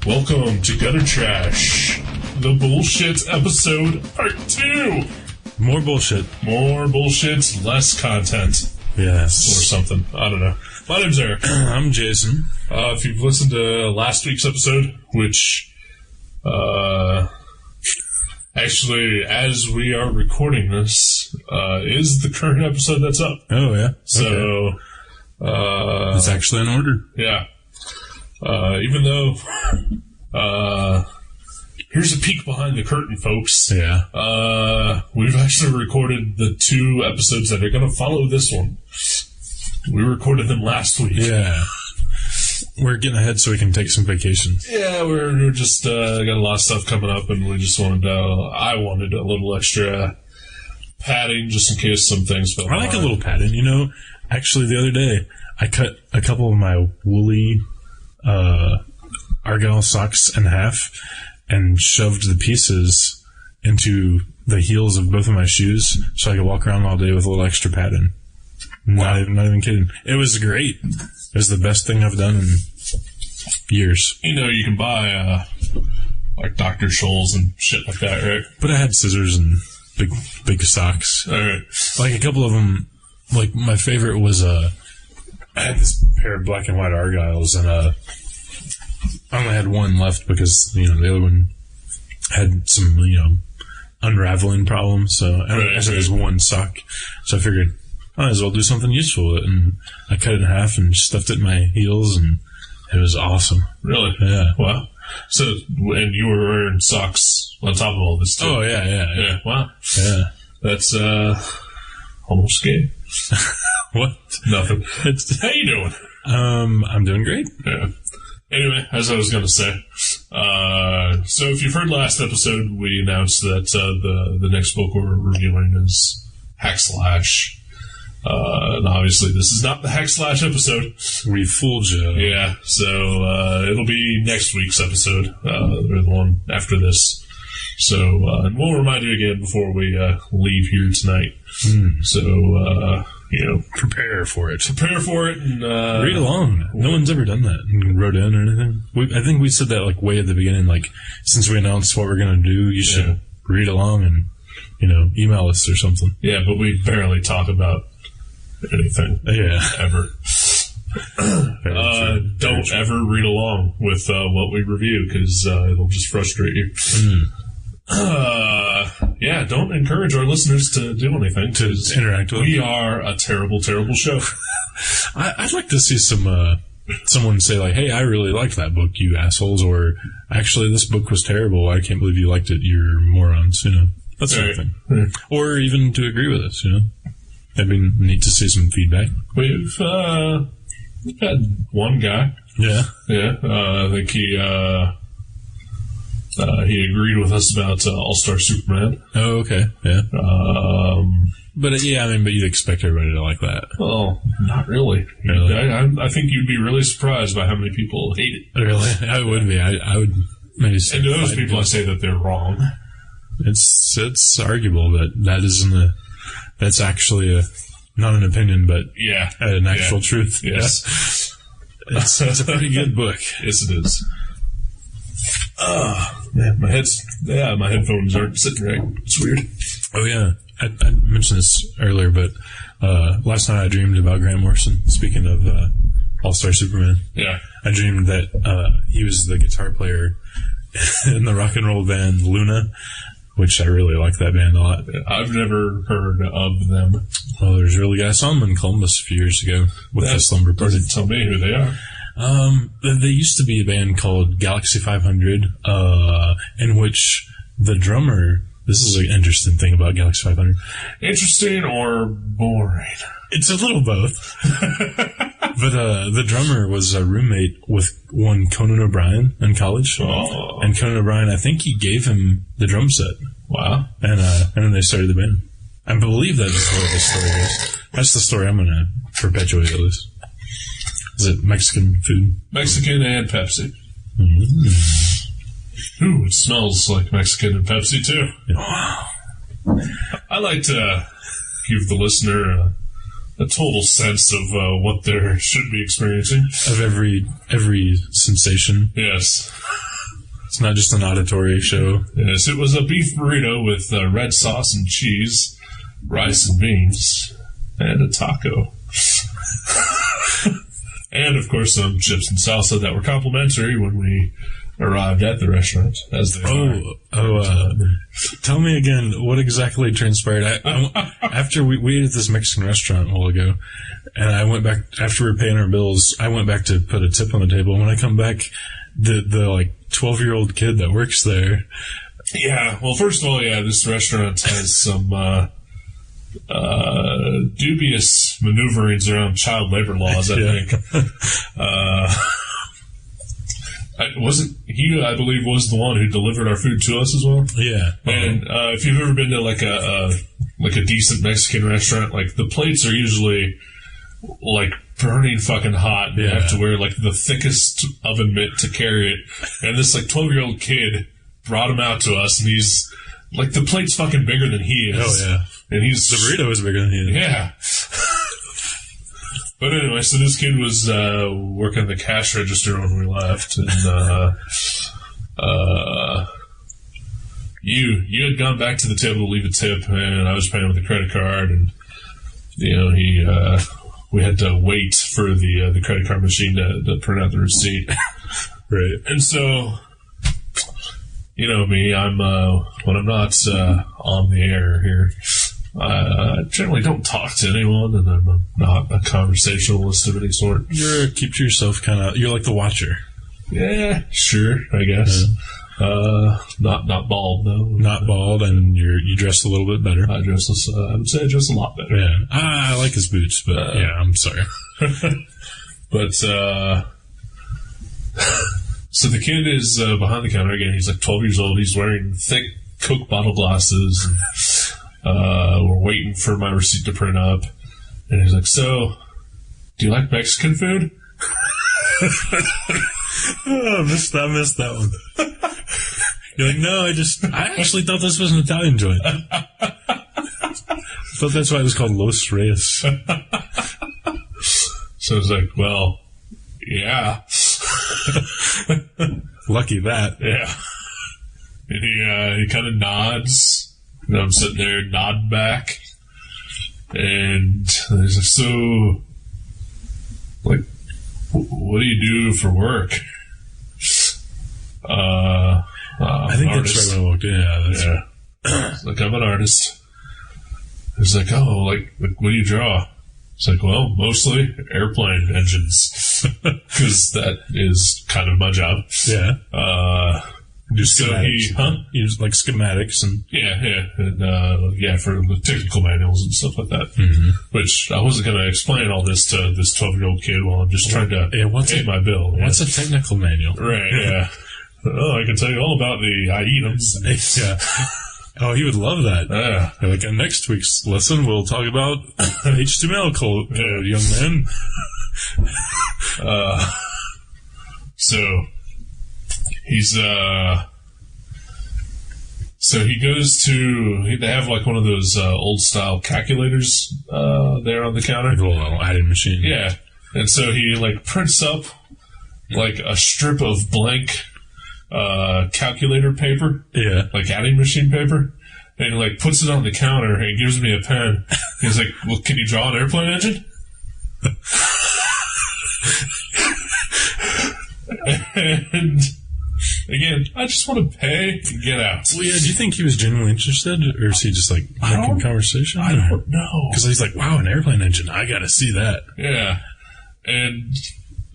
Welcome to Gutter Trash, the bullshit episode part 2. More bullshit. More bullshit, less content. Yes. Or something. I don't know. My name's Eric. I'm Jason. If you've listened to last week's episode, which, actually, as we are recording this, is the current episode that's up. Oh, yeah. So, okay. It's actually in order. Yeah. Even though, here's a peek behind the curtain, folks. Yeah. We've actually recorded the 2 episodes that are going to follow this one. We recorded them last week. Yeah. We're getting ahead so we can take some vacation. Yeah, we're just, got a lot of stuff coming up, and we just wanted I wanted a little extra padding just in case some things fell I like a little padding, you know. Actually, the other day, I cut a couple of my woolly, Argyle socks in half and shoved the pieces into the heels of both of my shoes so I could walk around all day with a little extra padding. Not even kidding. It was great. It was the best thing I've done in years. You know, you can buy, like Dr. Scholl's and shit like that, right? But I had scissors and big socks. All right. Like a couple of them, like my favorite was, I had this pair of black and white Argyles, and I only had one left because, you know, the other one had some, you know, unraveling problems. So I said there's one sock. So I figured I might as well do something useful with it. And I cut it in half and stuffed it in my heels, and it was awesome. Really? Yeah. Wow. So, and you were wearing socks on top of all this, too? Oh, yeah. Wow. Yeah. That's, almost gay. What? Nothing. How you doing? I'm doing great. Yeah. Anyway, as I was going to say, so if you've heard last episode, we announced that the next book we're reviewing is Hack Slash. And obviously this is not the Hack Slash episode. We fooled you. Yeah, so it'll be next week's episode, or the one after this. So, and we'll remind you again before we leave here tonight. So, you know, Prepare for it. And read along. No one's ever done that and wrote in or anything. I think we said that like way at the beginning, like since we announced what we're going to do, you should read along and, you know, email us or something. Yeah, but we barely talk about anything. Yeah. Ever. Don't ever read along with what we review, because it'll just frustrate you. Yeah, don't encourage our listeners to do anything, to interact with. We are a terrible, terrible show. I'd like to see someone say like, "Hey, I really liked that book, you assholes," or "Actually, this book was terrible. I can't believe you liked it. You're morons." You know, that sort of thing. Yeah. Or even to agree with us. You know, it'd be neat to see some feedback. We've had one guy. Yeah. I think he agreed with us about All-Star Superman. Oh, okay. Yeah. But you'd expect everybody to like that. Well, not really. I think you'd be really surprised by how many people hate it. Really? I would be. I would maybe say. And to those people, I say that they're wrong. It's arguable, but that's actually not an opinion, but an actual truth. Yes. It's a pretty good book. Yes, it is. Man, my headphones aren't sitting right. It's weird. Oh, yeah. I mentioned this earlier, but last night I dreamed about Grant Morrison, speaking of All-Star Superman. Yeah. I dreamed that he was the guitar player in the rock and roll band Luna, which I really like that band a lot. I've never heard of them. Well, there's a really guy. I saw them in Columbus a few years ago with the Slumber Party. Doesn't tell me who they are. They used to be a band called Galaxy 500, in which the drummer... This is an interesting thing about Galaxy 500. Interesting or boring? It's a little both. But the drummer was a roommate with one Conan O'Brien in college. Oh. And Conan O'Brien, I think he gave him the drum set. Wow. And then they started the band. I believe that's the way the story goes. That's the story I'm going to perpetuate, at least. Is it Mexican food? Mexican and Pepsi. Mm-hmm. Ooh, it smells like Mexican and Pepsi, too. Wow. I like to give the listener a total sense of what they should be experiencing. Of every sensation. Yes. It's not just an auditory show. Yes, it was a beef burrito with red sauce and cheese, rice and beans, and a taco. And, of course, some chips and salsa that were complimentary when we arrived at the restaurant, as they are. Tell me again, what exactly transpired? After we ate at this Mexican restaurant a while ago, and I went back, after we were paying our bills, I went back to put a tip on the table. When I come back, the 12-year-old kid that works there. Yeah, well, first of all, this restaurant has some dubious maneuverings around child labor laws, I think. I believe, was the one who delivered our food to us as well? Yeah. And if you've ever been to like a decent Mexican restaurant, like the plates are usually like burning fucking hot. You have to wear like the thickest oven mitt to carry it. And this like 12-year-old kid brought him out to us, and he's like, the plate's fucking bigger than he is. Oh yeah. And the burrito is bigger than he is. Yeah. But anyway, so this kid was working the cash register when we left, and you had gone back to the table to leave a tip, and I was paying with a credit card, and we had to wait for the credit card machine to print out the receipt. Right. And so, you know me, I'm when I'm not on the air here, I generally don't talk to anyone, and I'm not a conversationalist of any sort. You're keep to yourself kind of. You're like the watcher. Yeah, sure, I guess. Yeah. Not bald though. Not bald, and you dress a little bit better. I would say I dress a lot better. Yeah, I like his boots, but I'm sorry. But so the kid is behind the counter again. He's like 12 years old. He's wearing thick Coke bottle glasses. And, we're waiting for my receipt to print up, and he's like, "So, do you like Mexican food?" I missed that one. You're like, no, I actually thought this was an Italian joint. I thought that's why it was called Los Reyes. So I was like, well, yeah. Lucky that. Yeah. And he kind of nods. And I'm sitting there nodding back. And he's like, so, like, what do you do for work? I think that's right when I walked in. Yeah. Like, I'm an artist. He's like, oh, like, what do you draw? It's like, well, mostly airplane engines. Because that is kind of my job. Yeah. Do schematics. You use like schematics and and for the technical manuals and stuff like that. Mm-hmm. Which I wasn't going to explain all this to this 12-year-old kid while I'm just trying to pay my bill. What's a technical manual? Right. Yeah. Oh, I can tell you all about the items. Yeah. Oh, he would love that. Yeah. Like in next week's lesson, we'll talk about HTML code, young man. So he's so he goes to, they have like one of those old style calculators there on the counter. Little adding machine. Yeah. And so he like prints up like a strip of blank calculator paper. Yeah. Like adding machine paper. And he like puts it on the counter and gives me a pen. He's like, well, can you draw an airplane engine? And again, I just want to pay and get out. Well, yeah, do you think he was genuinely interested, or is he just like making conversation? I don't know. Because he's like, wow, an airplane engine, I gotta see that. Yeah. And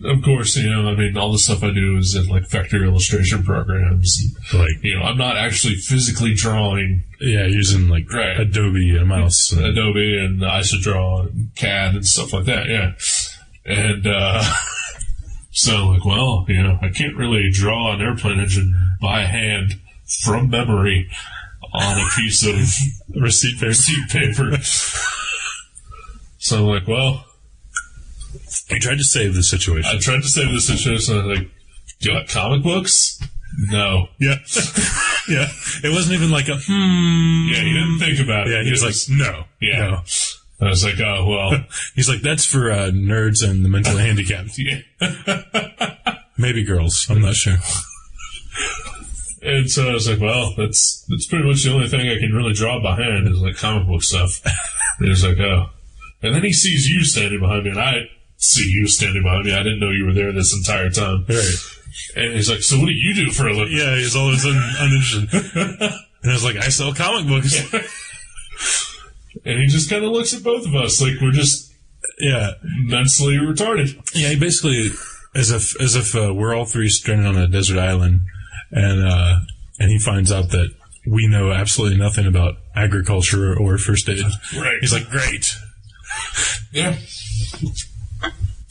of course, all the stuff I do is in like vector illustration programs. Like, I'm not actually physically drawing. Yeah, using like Adobe, a mouse. Adobe and IsoDraw and CAD and stuff like that, yeah. And, so I'm like, well, I can't really draw an airplane engine by hand from memory on a piece of receipt paper. So I'm like, well, I tried to save the situation. I was like, do you like comic books? No. Yeah. Yeah. It wasn't even like a, Yeah, he didn't think about it. Yeah, he was like, no. Yeah. No. I was like, oh, well. He's like, that's for nerds and the mentally handicapped. Yeah. Maybe girls. I'm not sure. And so I was like, well, that's pretty much the only thing I can really draw behind is like comic book stuff. And he was like, oh. And then he sees you standing behind me, and I see you standing behind me. I didn't know you were there this entire time. Right. And he's like, so what do you do for a living? Yeah, he's all of a sudden uninterested. And I was like, I sell comic books. Yeah. And he just kind of looks at both of us like we're just mentally retarded. Yeah, he basically, as if we're all three stranded on a desert island, and he finds out that we know absolutely nothing about agriculture or first aid. Right. He's like, great. Yeah.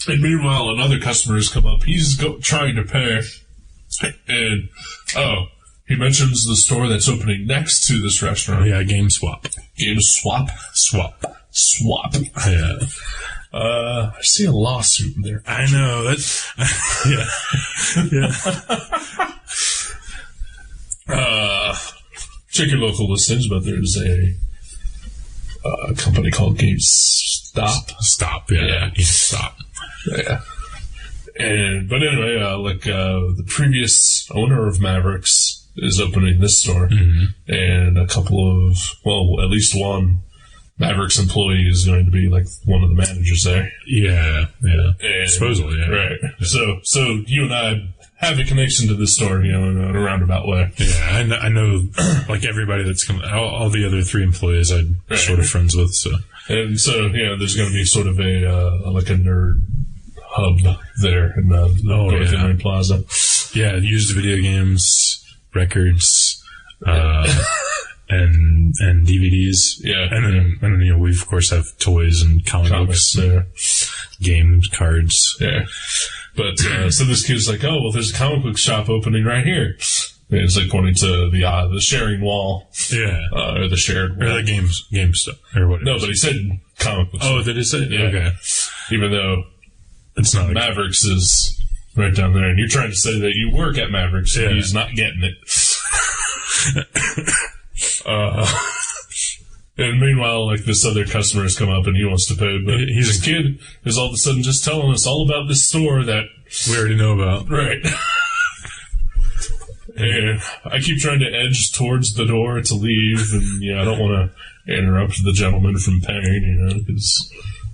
And meanwhile, another customer has come up. He's trying to pay, and he mentions the store that's opening next to this restaurant. Yeah, GameSwap. GameSwap? Swap. Yeah. I see a lawsuit in there. I know. That's... yeah. Check your local listings, but there's a company called GameStop. Yeah. GameStop. Yeah. But anyway, the previous owner of Mavericks is opening this store, and a couple of, at least one Mavericks employee is going to be like one of the managers there. Yeah. And, supposedly, yeah. Right. Yeah. So you and I have a connection to this store, in a roundabout way. Yeah, I know, like everybody that's come, all the other three employees I'm sort of friends with, so. And so, there's going to be sort of a nerd hub there in the North Main Plaza. Yeah, used video games, records, and DVDs. Yeah. And then, we of course have toys and comics, games, cards. Yeah. But, so this kid's like, there's a comic book shop opening right here. And it's like pointing to the sharing wall. Yeah. Or the shared wall. Or the game stuff. Or whatever. No, but he said comic books. Oh, did he say? Yeah. Okay. Even though it's not Mavericks is right down there, and you're trying to say that you work at Mavericks, and he's not getting it. And meanwhile, this other customer has come up and he wants to pay, but this kid is all of a sudden just telling us all about this store that we already know about. Right. And I keep trying to edge towards the door to leave, and I don't want to interrupt the gentleman from paying, because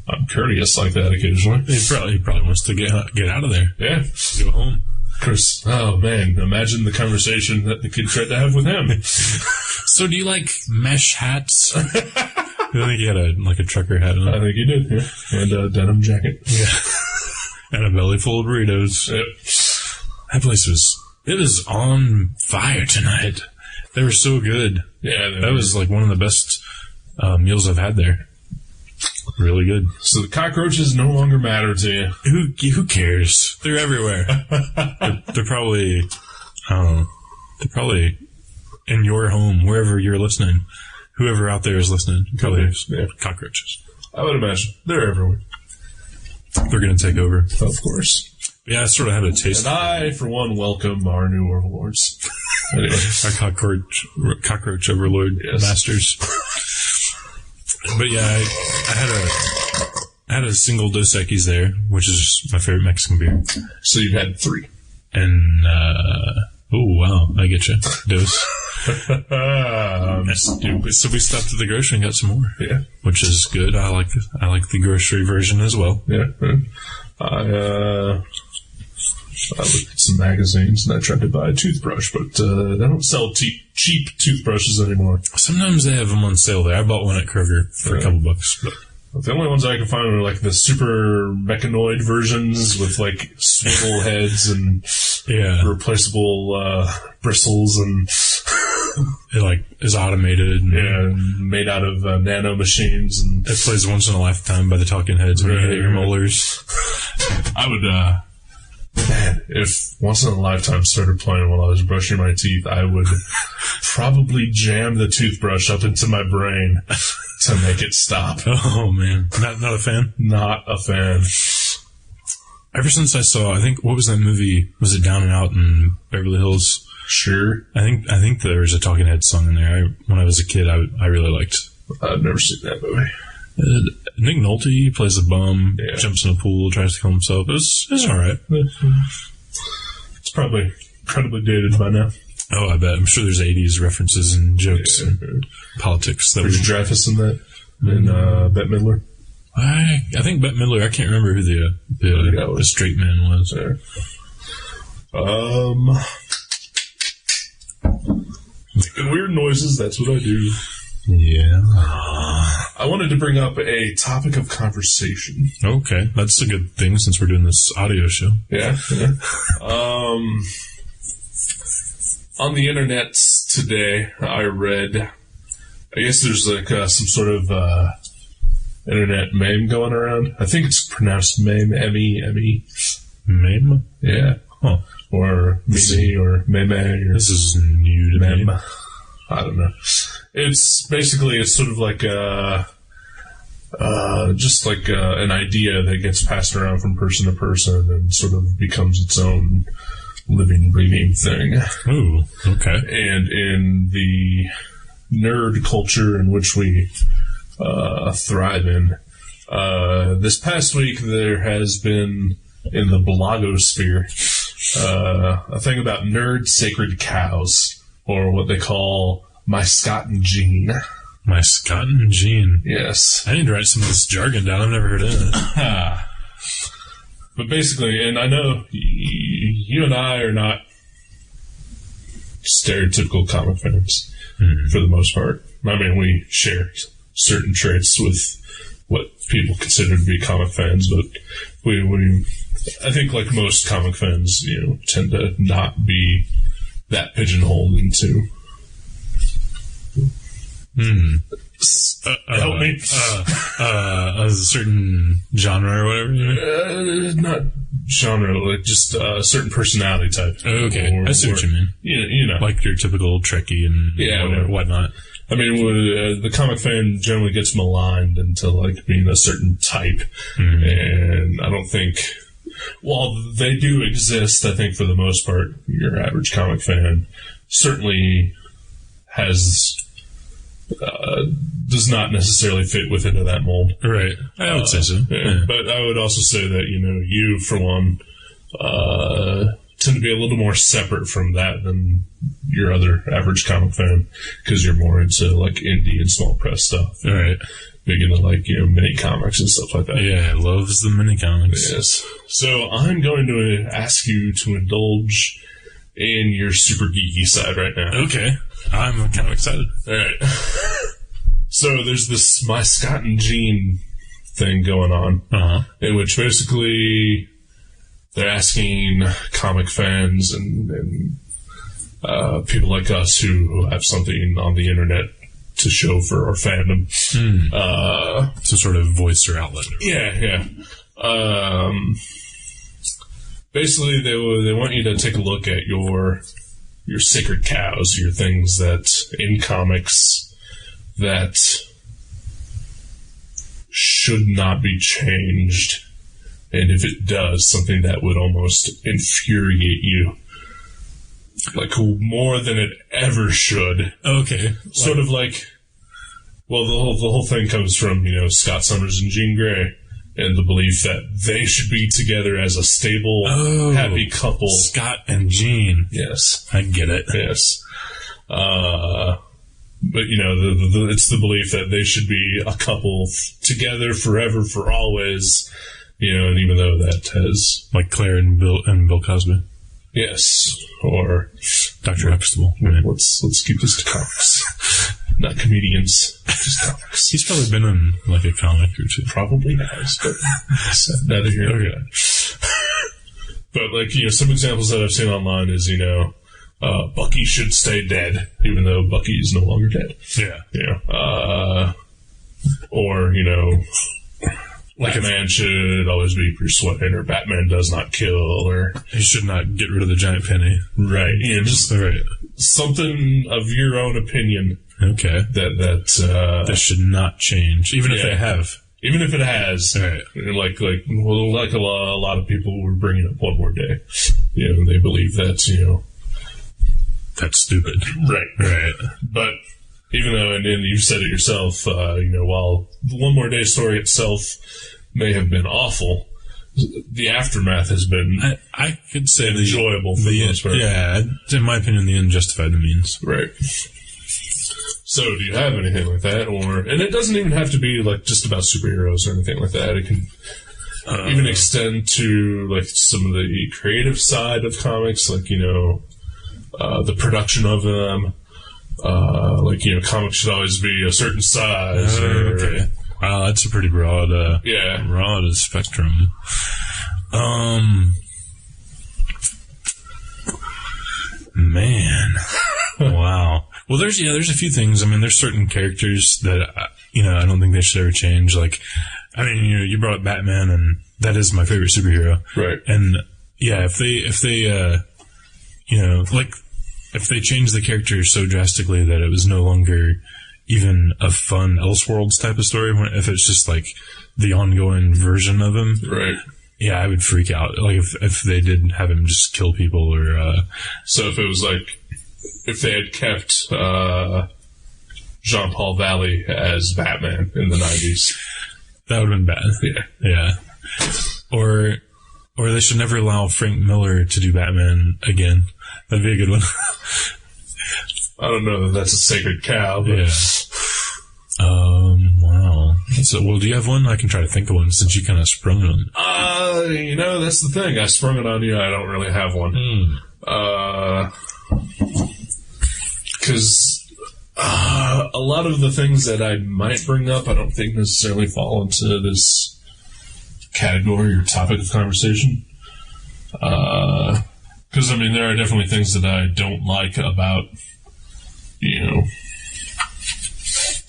I'm courteous like that occasionally. He probably wants to get out of there. Yeah. Go home. Chris, oh man, imagine the conversation that the kid tried to have with him. So do you like mesh hats? I think he had a trucker hat on. I think he did, yeah. And a denim jacket. Yeah. And a belly full of burritos. Yep. That place was on fire tonight. They were so good. Yeah. That was one of the best meals I've had there. Really good. So the cockroaches no longer matter to you. Who cares? They're everywhere. they're probably, they're probably in your home, wherever you're listening. Whoever out there is listening, probably cockroaches. I would imagine. They're everywhere. They're going to take over. Of course. Yeah, I sort of had a taste. And I, for one, welcome our new overlords. Anyway. Our cockroach overlord masters. But yeah, I had a single Dos Equis there, which is my favorite Mexican beer. So you had 3. And, oh wow, I get you. Dos. I'm stupid. So we stopped at the grocery and got some more. Yeah. Which is good. I like the grocery version as well. Yeah. I looked at some magazines and I tried to buy a toothbrush, but they don't sell cheap toothbrushes anymore. Sometimes they have them on sale there. I bought one at Kroger for a couple bucks. But the only ones I can find are the super mechanoid versions with swivel heads and replaceable bristles, and it is automated and made out of nano machines, and it plays Once in a Lifetime by the Talking Heads when you hit your molars. I would man, if Once in a Lifetime started playing while I was brushing my teeth, I would probably jam the toothbrush up into my brain to make it stop. Oh man, not a fan. Not a fan. Ever since I saw, I think, what was that movie? Was it Down and Out in Beverly Hills? Sure. I think there was a Talking Heads song in there. When I was a kid, I really liked. I've never seen that movie. Nick Nolte plays a bum, jumps in a pool, tries to kill himself. It's all right. It's probably incredibly dated by now. Oh, I bet. I'm sure there's 80s references and jokes and politics. That Richard Dreyfuss in that? And Bette Midler? I think Bette Midler, I can't remember who the straight man was. Yeah. Making weird noises, that's what I do. Yeah. I wanted to bring up a topic of conversation. Okay, that's a good thing since we're doing this audio show. Yeah. On the internet today, I read, I guess there's like some sort of internet meme going around. I think it's pronounced meme, M-E-M-E. Meme? Yeah. Huh. Or meme, or meme. Or this is new to meme. me. I don't know. It's sort of like an idea that gets passed around from person to person and sort of becomes its own living, breathing thing. Ooh, okay. And in the nerd culture in which we thrive in, this past week there has been, in the blogosphere, a thing about nerd sacred cows, or what they call my Scott and Jean. My Scott and Jean. Yes. I need to write some of this jargon down. I've never heard of it. But basically, and I know you and I are not stereotypical comic fans for the most part. I mean, we share certain traits with what people consider to be comic fans, but we I think, like most comic fans, tend to not be that pigeonholed into. Help me. A certain genre or whatever? Not genre, like just a certain personality type. Okay, I see what you mean. You know. Like your typical Trekkie and whatnot. I mean, the comic fan generally gets maligned into, like, being a certain type. And I don't think, while they do exist, I think for the most part, your average comic fan certainly does not necessarily fit within that mold. Right. I would say so. Yeah. But I would also say that, you, for one, tend to be a little more separate from that than your other average comic fan, because you're more into, like, indie and small press stuff. All right. Big into, like, mini comics and stuff like that. Yeah, loves the mini comics. Yes. So I'm going to ask you to indulge in your super geeky side right now. Okay. I'm kind of excited. All right. So there's this My Scott and Jean thing going on, in which basically they're asking comic fans and people like us who have something on the internet to show for our fandom. Some sort of voice or outlet. Yeah. Basically, they want you to take a look at your sacred cows, your things that in comics that should not be changed, and if it does, something that would almost infuriate you, like more than it ever should. Okay, sort of like, well, the whole thing comes from Scott Summers and Jean Grey, and the belief that they should be together as a stable, happy couple. Scott and Jean. Yes. I get it. Yes. But, it's the belief that they should be a couple together forever, for always, and even though that has... Like Claire and Bill Cosby. Yes. Or... Dr. Huxtable. Let's keep this to comics. Not comedians, just comics. He's probably been in, like, a comic or two. Probably has, but neither here nor there. But, like, some examples that I've seen online is, Bucky should stay dead, even though Bucky is no longer dead. Yeah. Or, Batman should always be persuaded, or Batman does not kill, or... He should not get rid of the giant penny. Right. Just right. Something of your own opinion. Okay. That should not change, even if they have. Even if it has. Right. Like a lot of people were bringing up One More Day. They believe that, that's stupid. Right. But even though, and you've said it yourself, while the One More Day story itself may have been awful, the aftermath has been I could say enjoyable for the most part. Yeah, in my opinion, the end justified the means. Right. So, do you have anything like that? And it doesn't even have to be like just about superheroes or anything like that. It can even extend to like some of the creative side of comics, like, the production of them. Like, comics should always be a certain size. Okay. Wow, that's a pretty broad spectrum. Man. Wow. Well, there's a few things. I mean, there's certain characters that, I don't think they should ever change. Like, I mean, you brought up Batman, and that is my favorite superhero. Right. And, yeah, if they if they changed the character so drastically that it was no longer even a fun Elseworlds type of story, if it's just like the ongoing version of him, right? Yeah, I would freak out. Like if they did have him just kill people, or so if it was like if they had kept Jean-Paul Valley as Batman in the 90s, that would have been bad. Yeah. Or they should never allow Frank Miller to do Batman again. That'd be a good one. I don't know that that's a sacred cow, but... Yeah. Wow. So, well, do you have one? I can try to think of one since you kind of sprung it on. That's the thing. I sprung it on you. I don't really have one. Because a lot of the things that I might bring up, I don't think necessarily fall into this category or topic of conversation. Because, there are definitely things that I don't like about,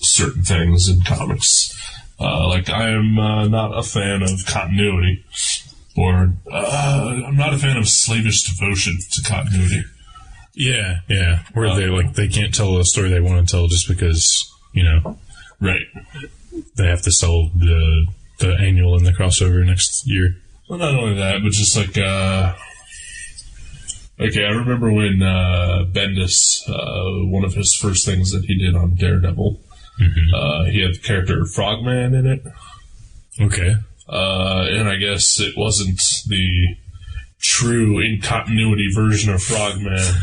certain things in comics. Like, I am not a fan of continuity, or I'm not a fan of slavish devotion to continuity. Yeah. Where they can't tell a story they want to tell just because, Right. They have to sell the annual and the crossover next year. Well, not only that, but just like, I remember when Bendis, one of his first things that he did on Daredevil, he had the character Frogman in it. Okay. And I guess it wasn't the true in continuity version of Frogman,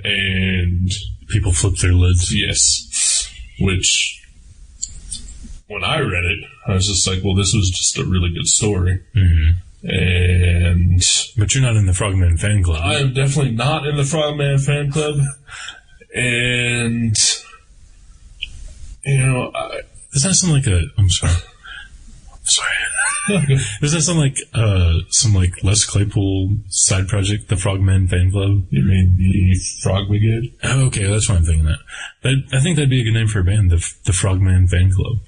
and people flipped their lids. Yes. Which, when I read it, I was just like, well, this was just a really good story. But you're not in the Frogman fan club. I am definitely not in the Frogman fan club. And, does that sound like I'm sorry. Does that sound like some like Les Claypool side project, the Frogman fan club? You mean the Frog Brigade? Oh, okay, that's what I'm thinking. I think that'd be a good name for a band, the Frogman fan club.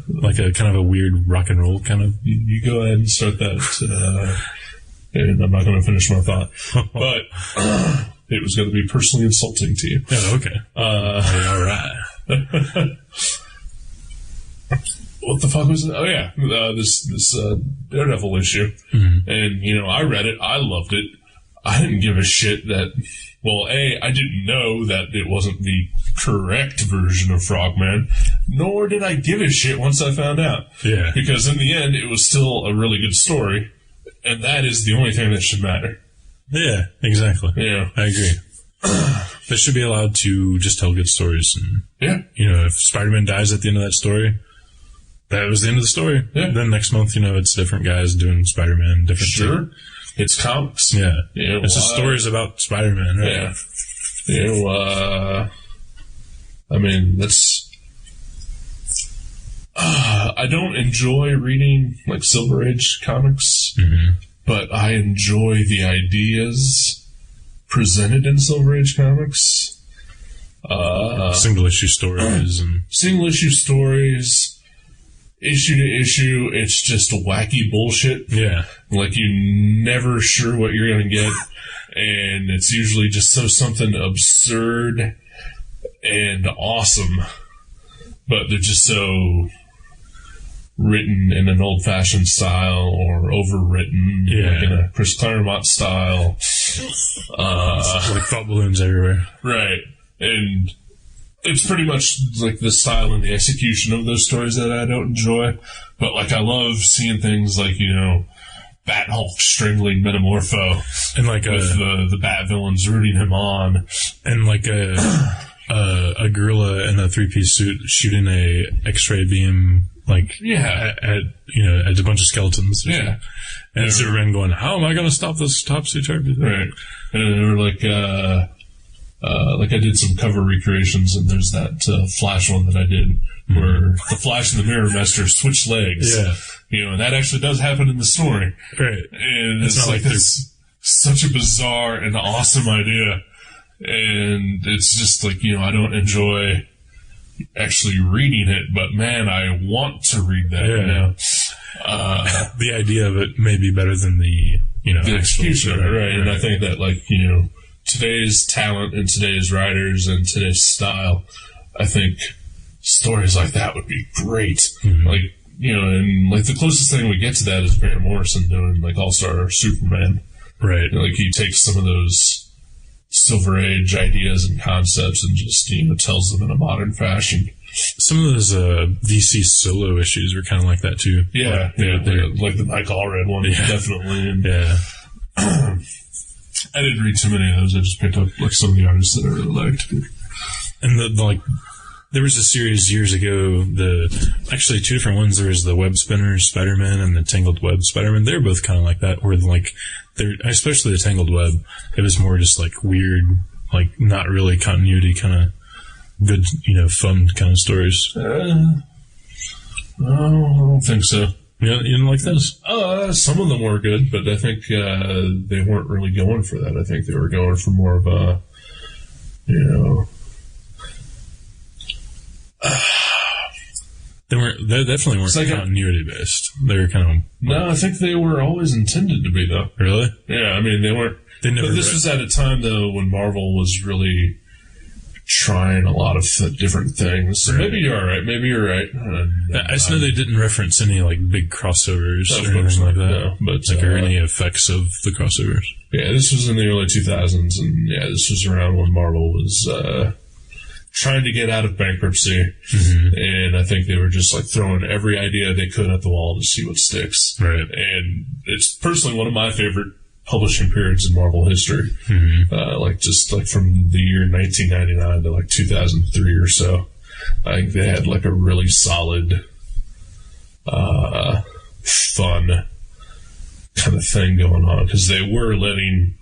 Like a kind of a weird rock and roll kind of. You go ahead and start that. And I'm not going to finish my thought, but it was going to be personally insulting to you. Oh, okay. All right. What the fuck was it? Oh, yeah. This Daredevil issue. And, I read it. I loved it. I didn't give a shit that... Well, I didn't know that it wasn't the correct version of Frogman, nor did I give a shit once I found out. Yeah. Because in the end, it was still a really good story, and that is the only thing that should matter. Yeah, exactly. Yeah. I agree. They should be allowed to just tell good stories. And, if Spider-Man dies at the end of that story... That was the end of the story. Yeah. Then next month, it's different guys doing Spider-Man, different Sure. thing. It's comics. Yeah. It's just stories about Spider-Man, right? Yeah. That's... I don't enjoy reading, like, Silver Age comics, but I enjoy the ideas presented in Silver Age comics. Single-issue stories. Single-issue stories... Issue to issue, it's just wacky bullshit. Yeah. Like, you're never sure what you're going to get. And it's usually just something absurd and awesome. But they're just so written in an old-fashioned style or overwritten, like in a Chris Claremont style. Like thought balloons everywhere. Right. And... it's pretty much like the style and the execution of those stories that I don't enjoy. But, like, I love seeing things like, Bat Hulk strangling Metamorpho, and like with the Bat villains rooting him on, and like a gorilla in a 3-piece suit shooting a X-ray beam, like at a bunch of skeletons. Yeah, and Superman going, "How am I going to stop this topsy-turvy thing?" Right, and they were like I did some cover recreations, and there's that Flash one that I did where the Flash and the Mirror Master switch legs. Yeah. And that actually does happen in the story. Right. And it's like this such a bizarre and awesome idea. And it's just like, I don't enjoy actually reading it, but man, I want to read that, the idea of it may be better than the execution of it, right? And I think that, like, today's talent and today's writers and today's style, I think stories like that would be great. Mm-hmm. Like, and like the closest thing we get to that is Grant Morrison doing like All-Star Superman. Right. Like he takes some of those Silver Age ideas and concepts and just, tells them in a modern fashion. Some of those DC solo issues were kind of like that too. Yeah. Like the Mike Allred one, definitely. And, I didn't read too many of those. I just picked up like some of the artists that I really liked. And there was a series years ago, actually two different ones. There was the Web Spinner Spider-Man and the Tangled Web Spider-Man. They're both kind of like that, where especially the Tangled Web, it was more just like weird, like not really continuity, kind of good, fun kind of stories. No, I don't think so. You didn't like those? Some of them were good, but I think they weren't really going for that. I think they were going for more of a, They definitely weren't like continuity based. They were kind of... No, I think they were always intended to be, though. Really? Yeah, I mean, they weren't... But this was at a time, though, when Marvel was really trying a lot of different things. So maybe you're all right. Maybe you're right. I just know they didn't reference any big crossovers or anything like that. No, but or any effects of the crossovers. Yeah, this was in the early 2000s, and this was around when Marvel was trying to get out of bankruptcy, and I think they were just like throwing every idea they could at the wall to see what sticks. Right. And it's personally one of my favorite publishing periods in Marvel history. Just from the year 1999 to like 2003 or so. I think they had like a really solid, fun kind of thing going on, because they were letting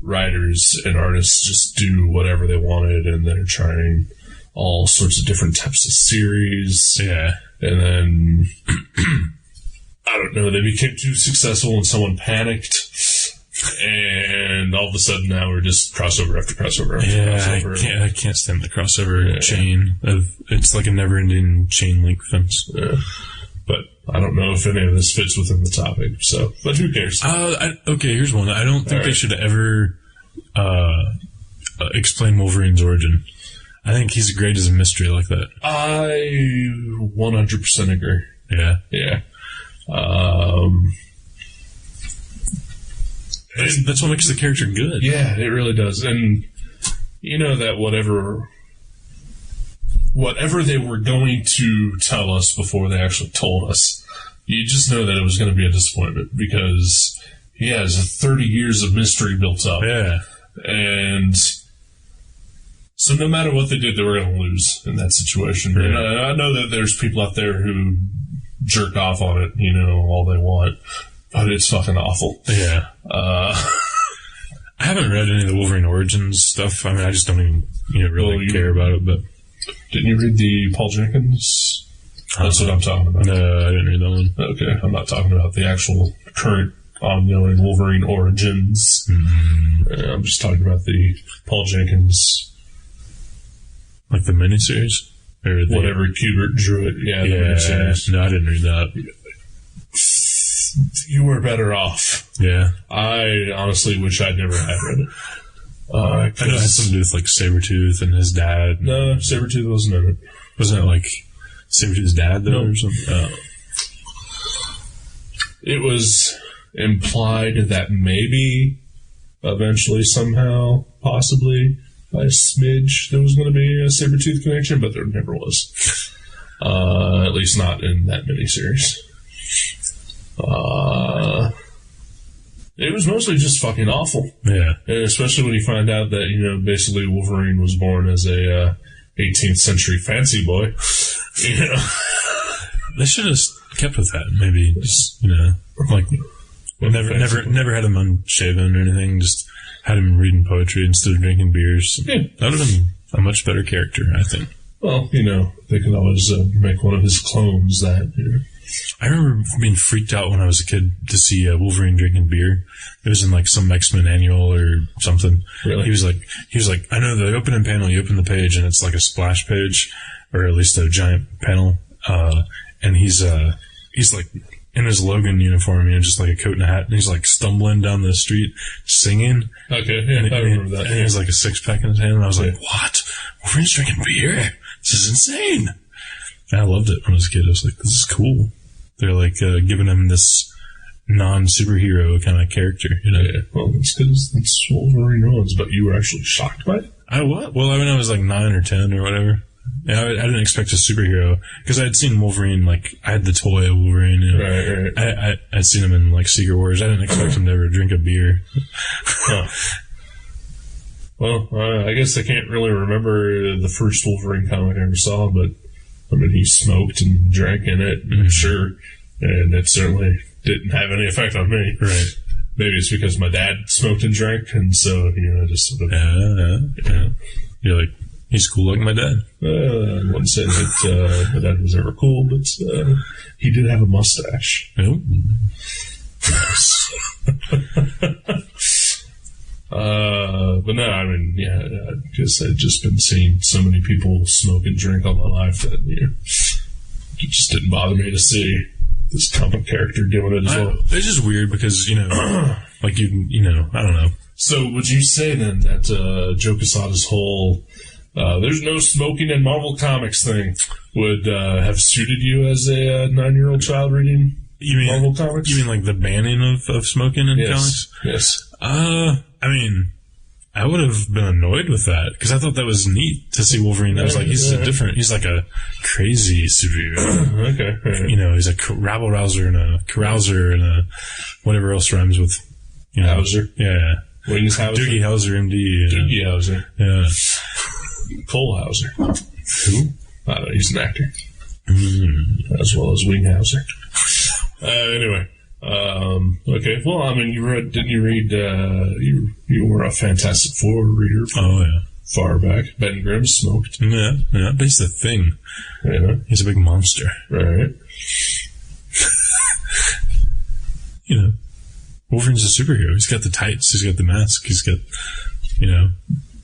writers and artists just do whatever they wanted, and they're trying all sorts of different types of series. Yeah. And then, I don't know, they became too successful and someone panicked. And all of a sudden now we're just crossover after crossover after crossover. I can't stand the crossover chain. It's like a never-ending chain link fence. Yeah. But I don't know if any of this fits within the topic, but who cares? Okay, here's one. I don't think they should ever explain Wolverine's origin. I think he's great as a mystery like that. I 100% agree. Yeah. Yeah. That's what makes the character good. Yeah, it really does. And that whatever they were going to tell us before they actually told us, you just know that it was going to be a disappointment, because he has 30 years of mystery built up. Yeah. And so no matter what they did, they were going to lose in that situation. Yeah. And I know that there's people out there who jerk off on it, all they want, but it's fucking awful. Yeah. I haven't read any of the Wolverine Origins stuff. I mean, I just don't even really care about it. But didn't you read the Paul Jenkins? That's what I'm talking about. No, I didn't read that one. Okay, I'm not talking about the actual current ongoing Wolverine Origins. I'm just talking about the Paul Jenkins, like the miniseries, or whatever Kubert drew it. Yeah, the miniseries. No, I didn't read that. You were better off. Yeah. I honestly wish I'd never had read it. I know it had something to do with like Sabretooth and his dad. No, Sabretooth wasn't in it. Wasn't it like Sabretooth's dad though, or something? Oh. It was implied that maybe eventually, somehow, possibly by a smidge, there was going to be a Sabretooth connection, but there never was. At least not in that miniseries. It was mostly just fucking awful. Yeah. And especially when you find out that, basically Wolverine was born as a 18th century fancy boy. They should have kept with that. Maybe just, like, never had him unshaven or anything. Just had him reading poetry instead of drinking beers. Yeah. That would have been a much better character, I think. Well, they could always make one of his clones that. I remember being freaked out when I was a kid to see Wolverine drinking beer. It was in like some X-Men annual or something. Really? He was like, I know the opening panel, you open the page and it's like a splash page, or at least a giant panel. And he's like in his Logan uniform, just like a coat and a hat, and he's like stumbling down the street singing. Okay, yeah, I remember that. And he has like a 6-pack in his hand, and I was like, what? Wolverine's drinking beer? This is insane. And I loved it when I was a kid. I was like, this is cool. They're like giving him this non-superhero kind of character, Yeah, well, that's because that's Wolverine was, but you were actually shocked by it? I was. Well, I was like 9 or 10 or whatever. Yeah, I didn't expect a superhero because I had seen Wolverine. Like, I had the toy of Wolverine. Right. I'd seen him in like Secret Wars. I didn't expect him to ever drink a beer. Huh. Well, I guess I can't really remember the first Wolverine comic I ever saw, but I mean, he smoked and drank in it, I'm sure, and it certainly didn't have any effect on me. Right. Maybe it's because my dad smoked and drank, and so I just sort of. Yeah. You're like, he's cool like my dad. I wouldn't say that my dad was ever cool, but he did have a mustache. Oh. But no, I mean, I guess I'd just been seeing so many people smoke and drink all my life that it just didn't bother me to see this comic character doing it as well. It's just weird because, like I don't know. So would you say then that Joe Quesada's whole there's no smoking in Marvel Comics thing would have suited you as a 9-year-old child reading Marvel Comics? You mean like the banning of smoking in comics? Yes. I mean, I would have been annoyed with that because I thought that was neat to see Wolverine. I was like, he's like a crazy superhero. Okay. Right. He's a rabble-rouser and a carouser and a whatever else rhymes with, Hauser. Yeah. Wings Hauser. Doogie Howser, MD. Doogie Howser. Yeah. Cole Hauser. Who? I don't know, he's an actor. As well as Wing Hauser. Anyway. Okay. Well, I mean, didn't you read, you were a Fantastic Four reader. Oh, yeah. Far back. Ben Grimm smoked. Yeah. But he's the Thing. Yeah. He's a big monster. Right. Wolverine's a superhero. He's got the tights. He's got the mask. He's got,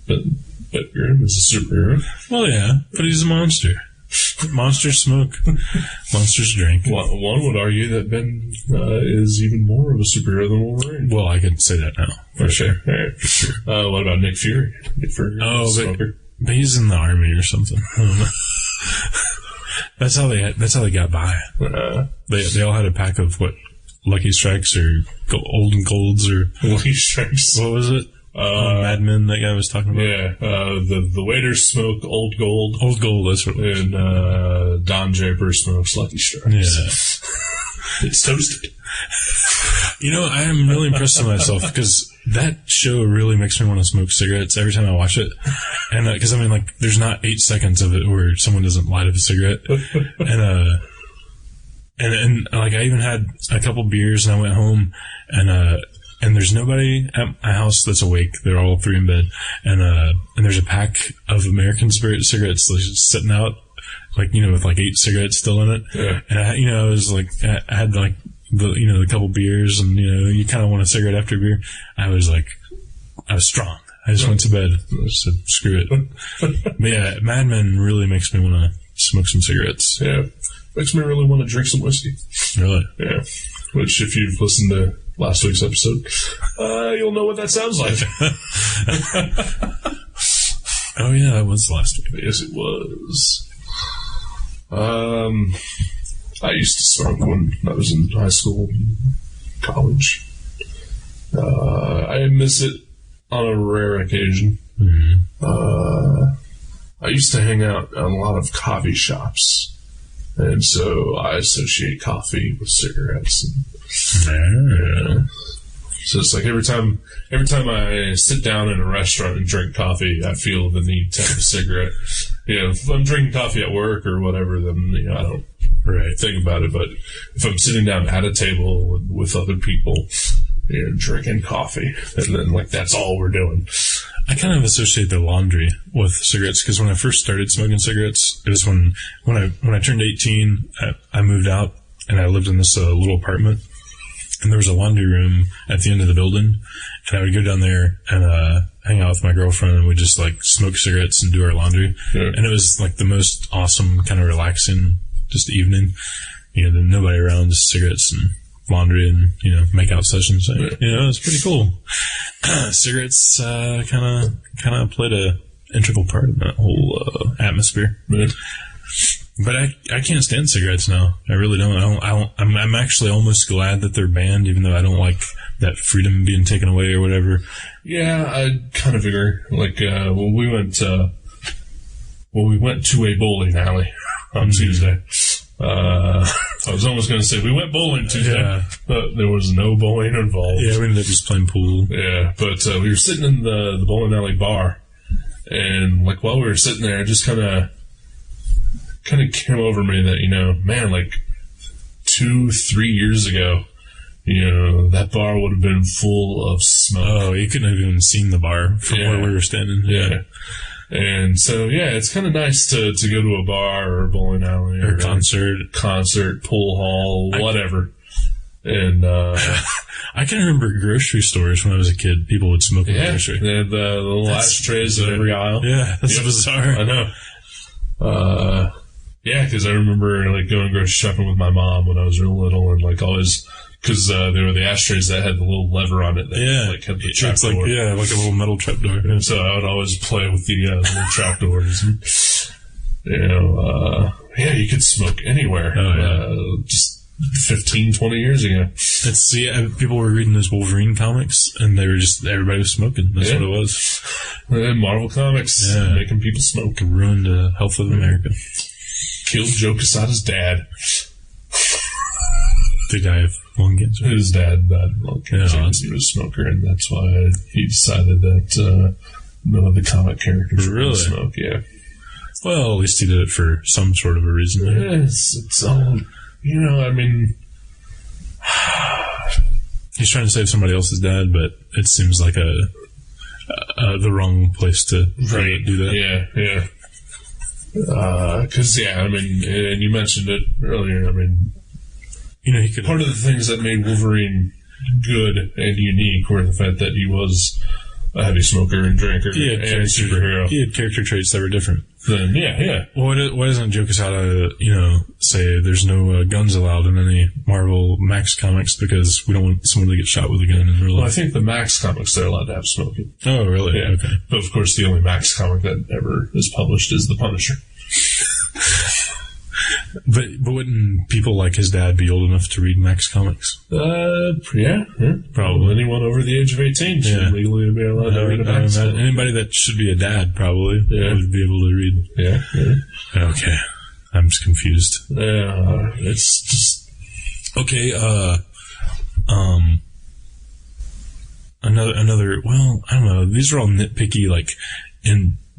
But Ben Grimm is a superhero. Well, yeah, but he's a monster. Monsters smoke. Monsters drink. One would argue that Ben is even more of a superhero than Wolverine. Well, I can say that now. For sure. Right. For sure. What about Nick Fury? Nick Fury but he's in the army or something. I don't know. That's how they got by. They all had a pack of Lucky Strikes or Olden Golds or Lucky Strikes. What was it? Mad Men that guy was talking about. Yeah, the waiters smoke Old Gold. Old Gold, that's what it was. And Don Draper smokes Lucky Strikes. Yeah. It's toasted. I am really impressed with myself because that show really makes me want to smoke cigarettes every time I watch it. And because there's not 8 seconds of it where someone doesn't light up a cigarette. And I even had a couple beers and I went home and there's nobody at my house that's awake. They're all 3 in bed. And there's a pack of American Spirit cigarettes just sitting out, with 8 cigarettes still in it. Yeah. And I was I had the couple beers and, you kind of want a cigarette after a beer. I was strong. I just went to bed. I said, screw it. But yeah, Mad Men really makes me want to smoke some cigarettes. Yeah. Makes me really want to drink some whiskey. Really? Yeah. Which, if you've listened to last week's episode, you'll know what that sounds like. Oh, yeah, that was last week. Yes, it was. I used to smoke when I was in high school and college. I miss it on a rare occasion. Mm-hmm. I used to hang out at a lot of coffee shops. And so I associate coffee with cigarettes. So it's like every time I sit down in a restaurant and drink coffee, I feel the need to have a cigarette. If I'm drinking coffee at work or whatever, then I don't think about it. But if I'm sitting down at a table with other people, drinking coffee, and then that's all we're doing. I kind of associate the laundry with cigarettes because when I first started smoking cigarettes, it was when I turned 18, I moved out and I lived in this little apartment, and there was a laundry room at the end of the building, and I would go down there and hang out with my girlfriend, and we'd just smoke cigarettes and do our laundry, and it was the most awesome kind of relaxing just evening. Nobody around, just cigarettes and laundry and make out sessions. It's pretty cool. Cigarettes kind of played a integral part in that whole atmosphere. But I can't stand cigarettes now. I really don't. I'm actually almost glad that they're banned, even though I don't like that freedom being taken away or whatever. Yeah, I kind of agree. We went to a bowling alley on Tuesday. I was almost going to say we went bowling Tuesday, but there was no bowling involved. Yeah, we ended up just playing pool. Yeah, but we were sitting in the bowling alley bar, and while we were sitting there, it just kind of came over me that man, 2-3 years ago, that bar would have been full of smoke. Oh, you couldn't have even seen the bar from where we were standing. Yeah. And so, it's kind of nice to go to a bar or a bowling alley or concert, pool hall, whatever. And I can remember grocery stores when I was a kid. People would smoke in the grocery. They had the little ashtrays in every aisle. Yeah, that's bizarre. I know. Because I remember going grocery shopping with my mom when I was real little, and always. Because they were the ashtrays that had the little lever on it that had the trap door. Like a little metal trap door. And so I would always play with the little trap doors. You could smoke anywhere. Just 15, 20 years ago. People were reading those Wolverine comics, and they were everybody was smoking. That's what it was. And Marvel Comics, making people smoke. Ruined the health of America. Killed Joe Quesada's dad. Did he die of lung cancer? His dad died of lung cancer. He was a smoker, and that's why he decided that none of the comic characters were going to smoke. Yeah. Well, at least he did it for some sort of a reason. Yeah, it's all, he's trying to save somebody else's dad, but it seems like the wrong place to do that. Yeah. Because, and you mentioned it earlier, he could. Part of the things that made Wolverine good and unique were the fact that he was a heavy smoker and drinker and a superhero. He had character traits that were different. Then, yeah. Well, why doesn't Joe Quesada, say there's no guns allowed in any Marvel Max comics because we don't want someone to get shot with a gun in real life? Well, I think the Max comics, they're allowed to have smoking. Oh, really? Yeah. Okay. But, of course, the only Max comic that ever is published is The Punisher. But wouldn't people like his dad be old enough to read Max comics? Yeah. Probably. Anyone over the age of 18 should legally be allowed to read a Max comic. Anybody that should be a dad probably would be able to read. Yeah. Okay. I'm just confused. Yeah. It's just... Okay, another, well, I don't know, these are all nitpicky,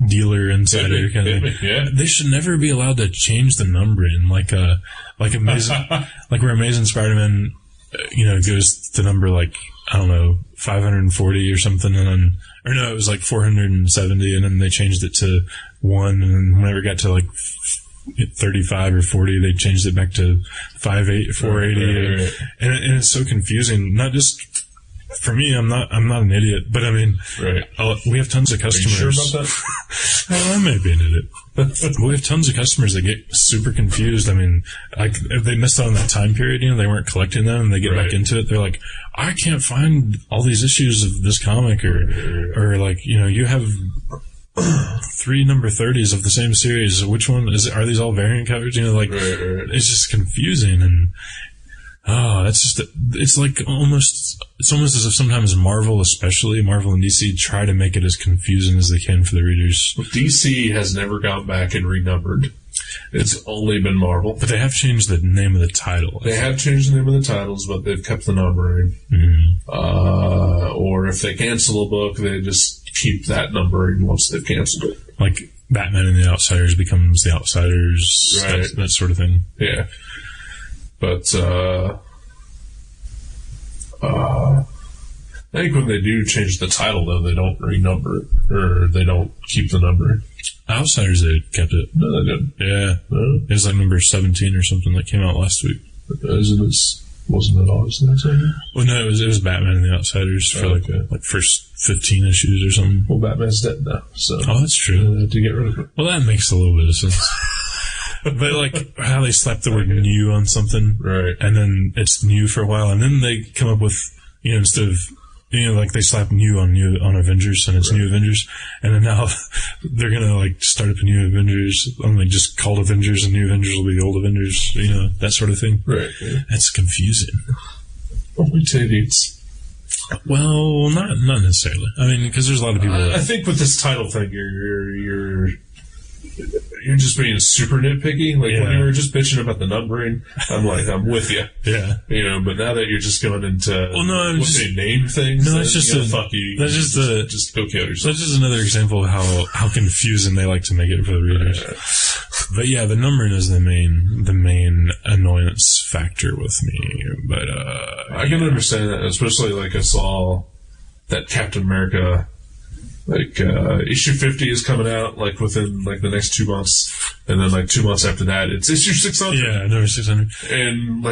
dealer insider kind of. Yeah. They should never be allowed to change the numbering, like Amazing, where Amazing Spider-Man, goes to number 540 or something, and then, or no, it was 470, and then they changed it to 1, and then whenever it got to 35 or 40, they changed it back to 480, right. And it's so confusing. Not just for me, I'm not an idiot, but we have tons of customers. Are you sure about that? Well, I may be an idiot. But we have tons of customers that get super confused. If they missed out on that time period, they weren't collecting them, and they get back into it. They're like, I can't find all these issues of this comic, or you have 3 number 30s of the same series. Which one are these all variant covers? It's just confusing, and it's almost as if sometimes Marvel, especially Marvel and DC, try to make it as confusing as they can for the readers. DC has never gone back and renumbered. It's only been Marvel. But they have changed the name of the title. They have changed the name of the titles, but they've kept the numbering. Mm-hmm. Or if they cancel a book, they just keep that numbering once they've canceled it. Like Batman and the Outsiders becomes the Outsiders, right. that sort of thing. Yeah. But, I think when they do change the title, though, they don't renumber it, or they don't keep the number. Outsiders, they kept it. No, they didn't. Yeah. No? It was like number 17 or something that came out last week. Wasn't it August 19? Well, no, it was Batman and the Outsiders for like first 15 issues or something. Well, Batman's dead now, so... Oh, that's true. They had to get rid of it. Well, that makes a little bit of sense. But like how they slap the word new on something, right? And then it's new for a while, and then they come up with, instead of, like they slap new on Avengers, and it's right. New Avengers, and then now they're gonna like start up a new Avengers, only just called Avengers, and new Avengers will be the old Avengers, that sort of thing. Right. Yeah. That's confusing. Only idiots. Well, not necessarily. I mean, because there's a lot of people. I think with this title thing, you're just being super nitpicky. Like when you were just bitching about the numbering, I'm with you. Yeah. But now that you're just going into name things, no, that's just fuck you. That's just go kill yourself. That's just another example of how confusing they like to make it for the readers. But yeah, the numbering is the main annoyance factor with me. But I can understand that, especially like I saw that Captain America. Like, issue 50 is coming out, like, within, like, the next 2 months. And then, like, 2 months after that, it's issue 600. Yeah, number 600. And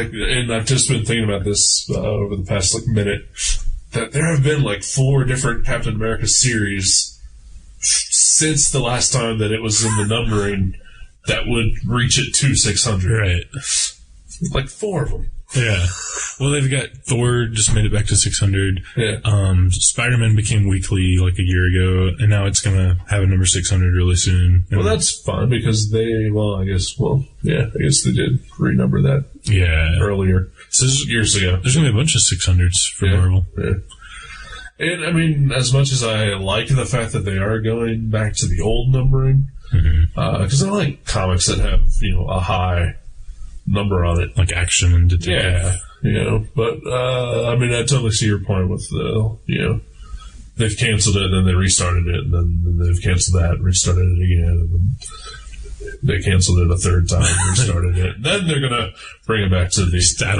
I've just been thinking about this, over the past, like, minute. That there have been, like, 4 different Captain America series since the last time that it was in the numbering that would reach it to 600. Right. Like, 4 of them. Yeah. Well, they've got Thor just made it back to 600. Yeah. Spider-Man became weekly like a year ago, and now it's going to have a number 600 really soon. Well, that's fine because I guess they did renumber that. Yeah. Earlier. So years ago. There's going to be a bunch of 600s for Marvel. Yeah. And I mean, as much as I like the fact that they are going back to the old numbering, because I like comics that have, a high number on it, like action and detective. Yeah, but I mean, I totally see your point with they've canceled it and then they restarted it, and then they've canceled that and restarted it again, and then they canceled it a third time and restarted it. Then they're gonna bring it back to the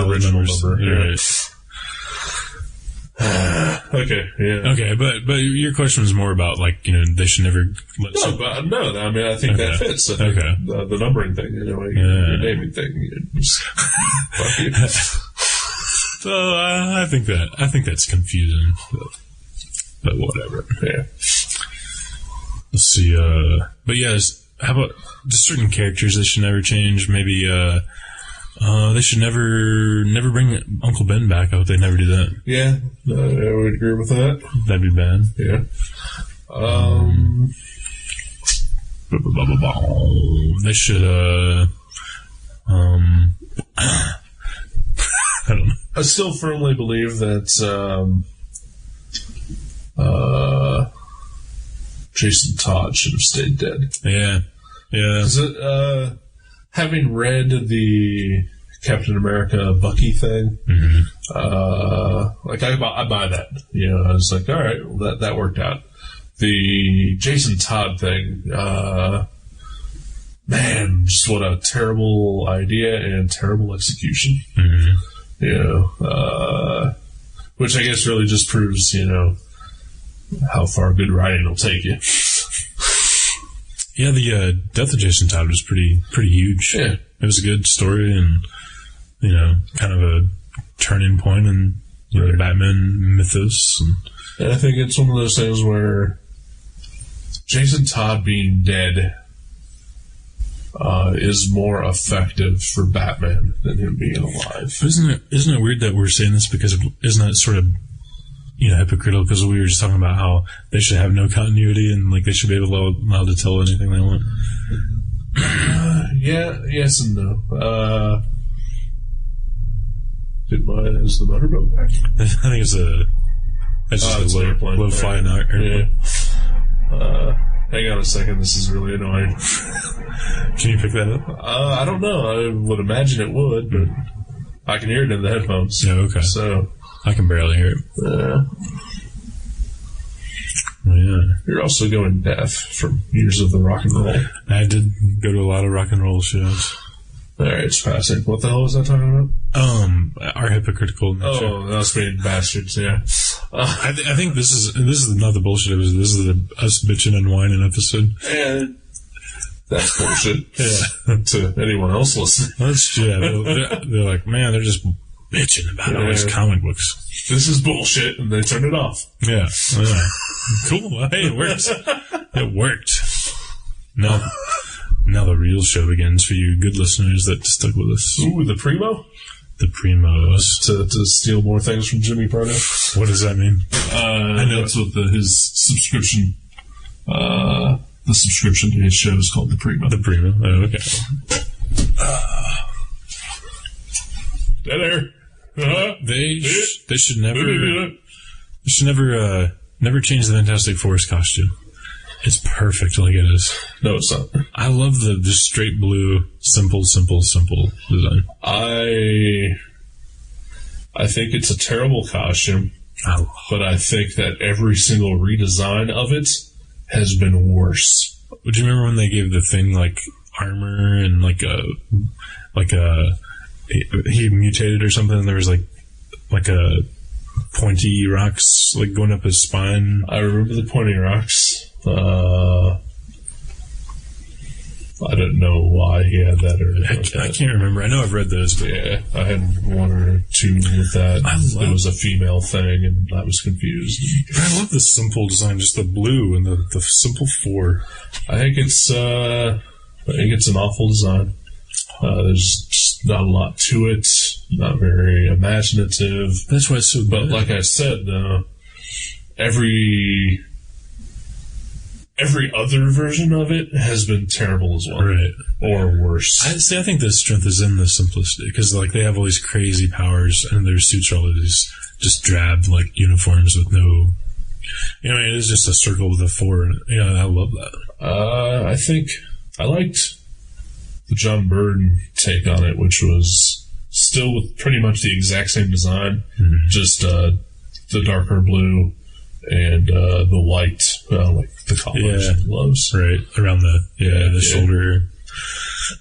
original number. Yeah. Okay, yeah. Okay, but your question was more about, like, they should never let... No, I mean, I think that fits. I think the numbering thing, your naming thing. Fuck you. So, I think that's confusing, but whatever. Yeah. Let's see, but yeah, how about just certain characters that should never change? Maybe, they should never bring Uncle Ben back. I hope they never do that. Yeah, I would agree with that. That'd be bad. Yeah. They should, I don't know. I still firmly believe that, Jason Todd should have stayed dead. Yeah. Yeah. Having read the Captain America Bucky thing, I buy that. I was like, all right, well, that worked out. The Jason Todd thing, man, just what a terrible idea and terrible execution. Which I guess really just proves, how far good writing will take you. Yeah, the death of Jason Todd was pretty huge. Yeah. It was a good story and, kind of a turning point in the Batman mythos. And I think it's one of those things where Jason Todd being dead is more effective for Batman than him being alive. But isn't it weird that we're saying this because isn't that sort of hypocritical, because we were just talking about how they should have no continuity and like they should be allowed to tell anything they want. Yes and no. Is the motorboat back? I think it's just a low flying airplane. Yeah. Hang on a second. This is really annoying. Can you pick that up? I don't know. I would imagine it would, but I can hear it in the headphones. Yeah, okay. So I can barely hear it. Yeah. Yeah. You're also going deaf from years of the rock and roll. I did go to a lot of rock and roll shows. Alright, it's passing. What the hell was I talking about? Our hypocritical nature. Oh, that's being bastards, yeah. I think this is not the bullshit. This is the us bitching and whining episode. And that's bullshit. Yeah. To anyone else listening. They're like, man, they're just bitching about all these comic books. This is bullshit, and they turn it off. Yeah. Cool. Well, hey, it worked. It worked. Now the real show begins for you good listeners that stuck with us. Ooh, the Primo? The Primos. To steal more things from Jimmy Pardo. What does that mean? I know that's what his subscription, the subscription to his show is called The Primo. The Primo. Oh, okay. Dead air. They should never change the Fantastic Four costume. It's perfect like it is. No, it's not. I love the just straight blue, simple design. I think it's a terrible costume, but I think that every single redesign of it has been worse. Would you remember when they gave the Thing like armor and like he mutated or something? And there was like a pointy rocks like going up his spine. I remember the pointy rocks. I don't know why he had that or anything like that. I can't remember. I know I've read those, but yeah, I had one or two with that. It was a female thing, and I was confused. I love the simple design, just the blue and the simple four. I think it's an awful design. There's just not a lot to it. Not very imaginative. That's why it's so good. But like I said, every other version of it has been terrible as well. Right. Or worse. I think the strength is in the simplicity, because like they have all these crazy powers and their suits are all these just drab like uniforms with no, it is just a circle with a four. Yeah, I love that. I think I liked the John Byrne take on it, which was still with pretty much the exact same design, just the darker blue and the white, like the collars and gloves. Right, around the shoulder.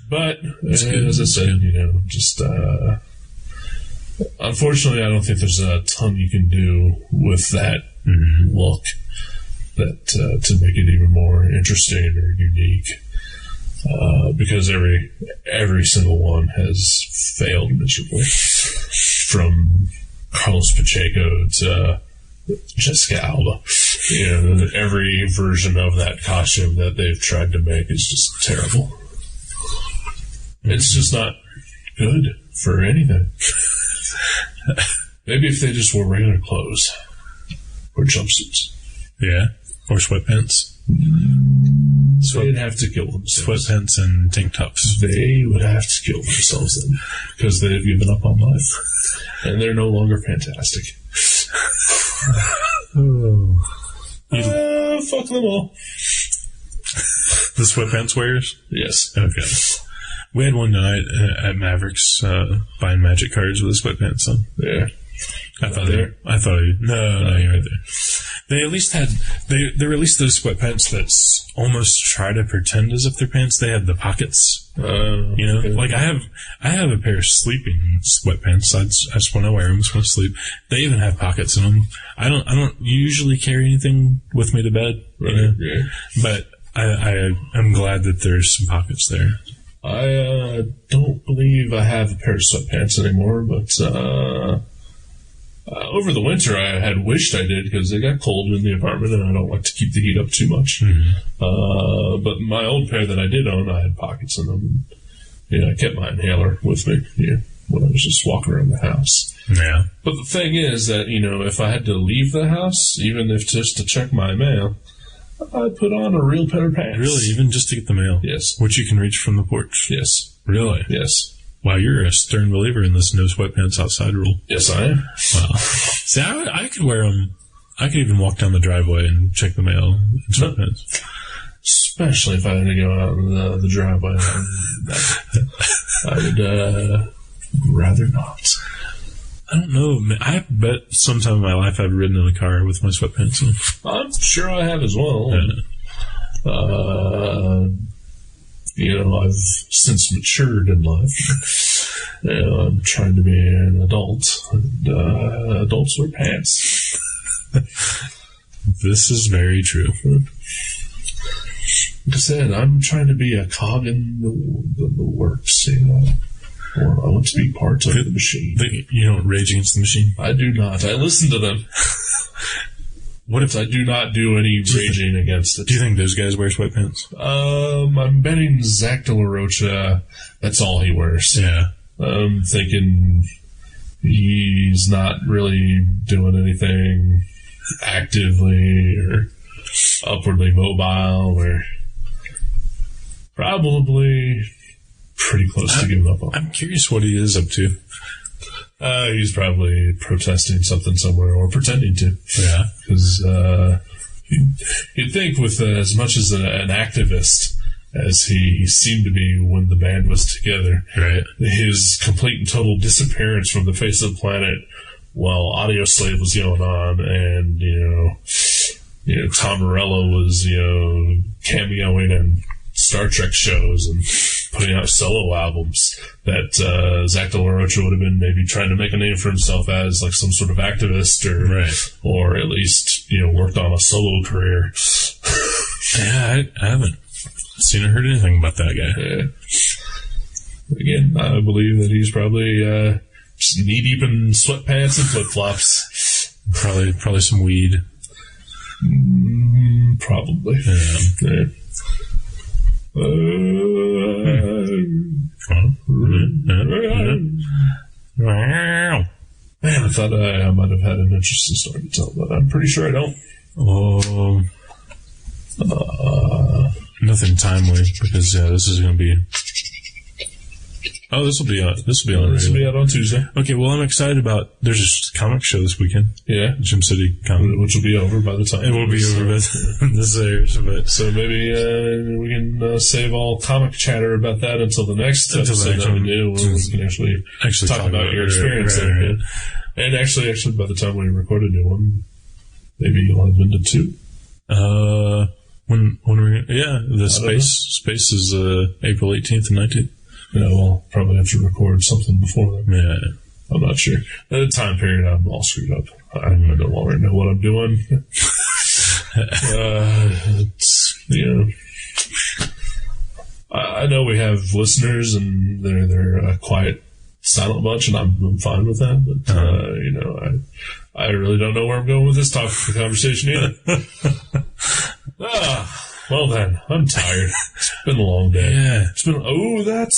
But, as I said, just, unfortunately, I don't think there's a ton you can do with that look that to make it even more interesting or unique. Because every single one has failed miserably. From Carlos Pacheco to Jessica Alba. Every version of that costume that they've tried to make is just terrible. It's just not good for anything. Maybe if they just wore regular clothes. Or jumpsuits. Yeah. Or sweatpants. They'd have to kill themselves. Sweatpants and tank tops. They would have to kill themselves then. Because they've given up on life. And they're no longer fantastic. Fuck them all. The sweatpants wearers? Yes. Okay. We had one night at Mavericks buying Magic cards with the sweatpants on. Yeah. No, you're right there. They at least had they released those sweatpants that almost try to pretend as if they're pants. They had the pockets. Okay. Like I have a pair of sleeping sweatpants. I just want to wear them when I sleep. They even have pockets in them. I don't usually carry anything with me to bed. Right. Yeah. But I'm glad that there's some pockets there. I don't believe I have a pair of sweatpants anymore, but over the winter I had wished I did because it got cold in the apartment and I don't like to keep the heat up too much. But my old pair that I did own, I had pockets in them. I kept my inhaler with me when I was just walking around the house. Yeah. But the thing is that, if I had to leave the house, even if just to check my mail, I'd put on a real pair of pants. Really? Even just to get the mail? Yes. Which you can reach from the porch? Yes. Really? Yes. Wow, you're a stern believer in this no sweatpants outside rule. Yes, I am. Wow. See, I could wear them. I could even walk down the driveway and check the mail in sweatpants. especially if I had to go out in the driveway. I would rather not. I don't know. I bet sometime in my life I've ridden in a car with my sweatpants on. I'm sure I have as well. Yeah. I've since matured in life. I'm trying to be an adult. And, adults wear pants. This is very true. Like I said, I'm trying to be a cog in the works, Or I want to be part of the machine. You don't rage against the machine? I do not. I listen to them. What if I do not do any raging against it? Do you think those guys wear sweatpants? I'm betting Zach De La Rocha, that's all he wears. Yeah. I'm thinking he's not really doing anything actively or upwardly mobile or probably pretty close to giving up on. I'm curious what he is up to. He's probably protesting something somewhere or pretending to. Yeah. Because you'd think with as much as an activist as he seemed to be when the band was together, right, his complete and total disappearance from the face of the planet while Audio Slave was going on and, Tom Morello was, cameoing in Star Trek shows and putting out solo albums that Zach De La Rocha would have been maybe trying to make a name for himself as like some sort of activist or at least, worked on a solo career. Yeah, I haven't seen or heard anything about that guy. Yeah. Again, I believe that he's probably just knee-deep in sweatpants and flip-flops. Probably some weed. Probably. Yeah. Man, I thought I might have had an interesting story to tell, but I'm pretty sure I don't. Nothing timely because this is going to be. Oh, this will be on. This will be out on Tuesday. Okay, well, I'm excited about. There's a comic show this weekend. Yeah, Gym City Comic, which will be over by the time it will be over by this airs. But so maybe we can save all comic chatter about that until the next episode that we do, when we can actually talk about your experience there. Right. And actually, by the time we record a new one, maybe you'll have been to 2. When are we? Yeah, the space is April 18th and 19th. Yeah, we'll probably have to record something before then. Yeah. I'm not sure. At the time period, I'm all screwed up. I no longer know what I'm doing. I know we have listeners, and they're a quiet, silent bunch, and I'm fine with that. But I really don't know where I'm going with this topic of the conversation either. Well then, I'm tired. It's been a long day. Yeah. That's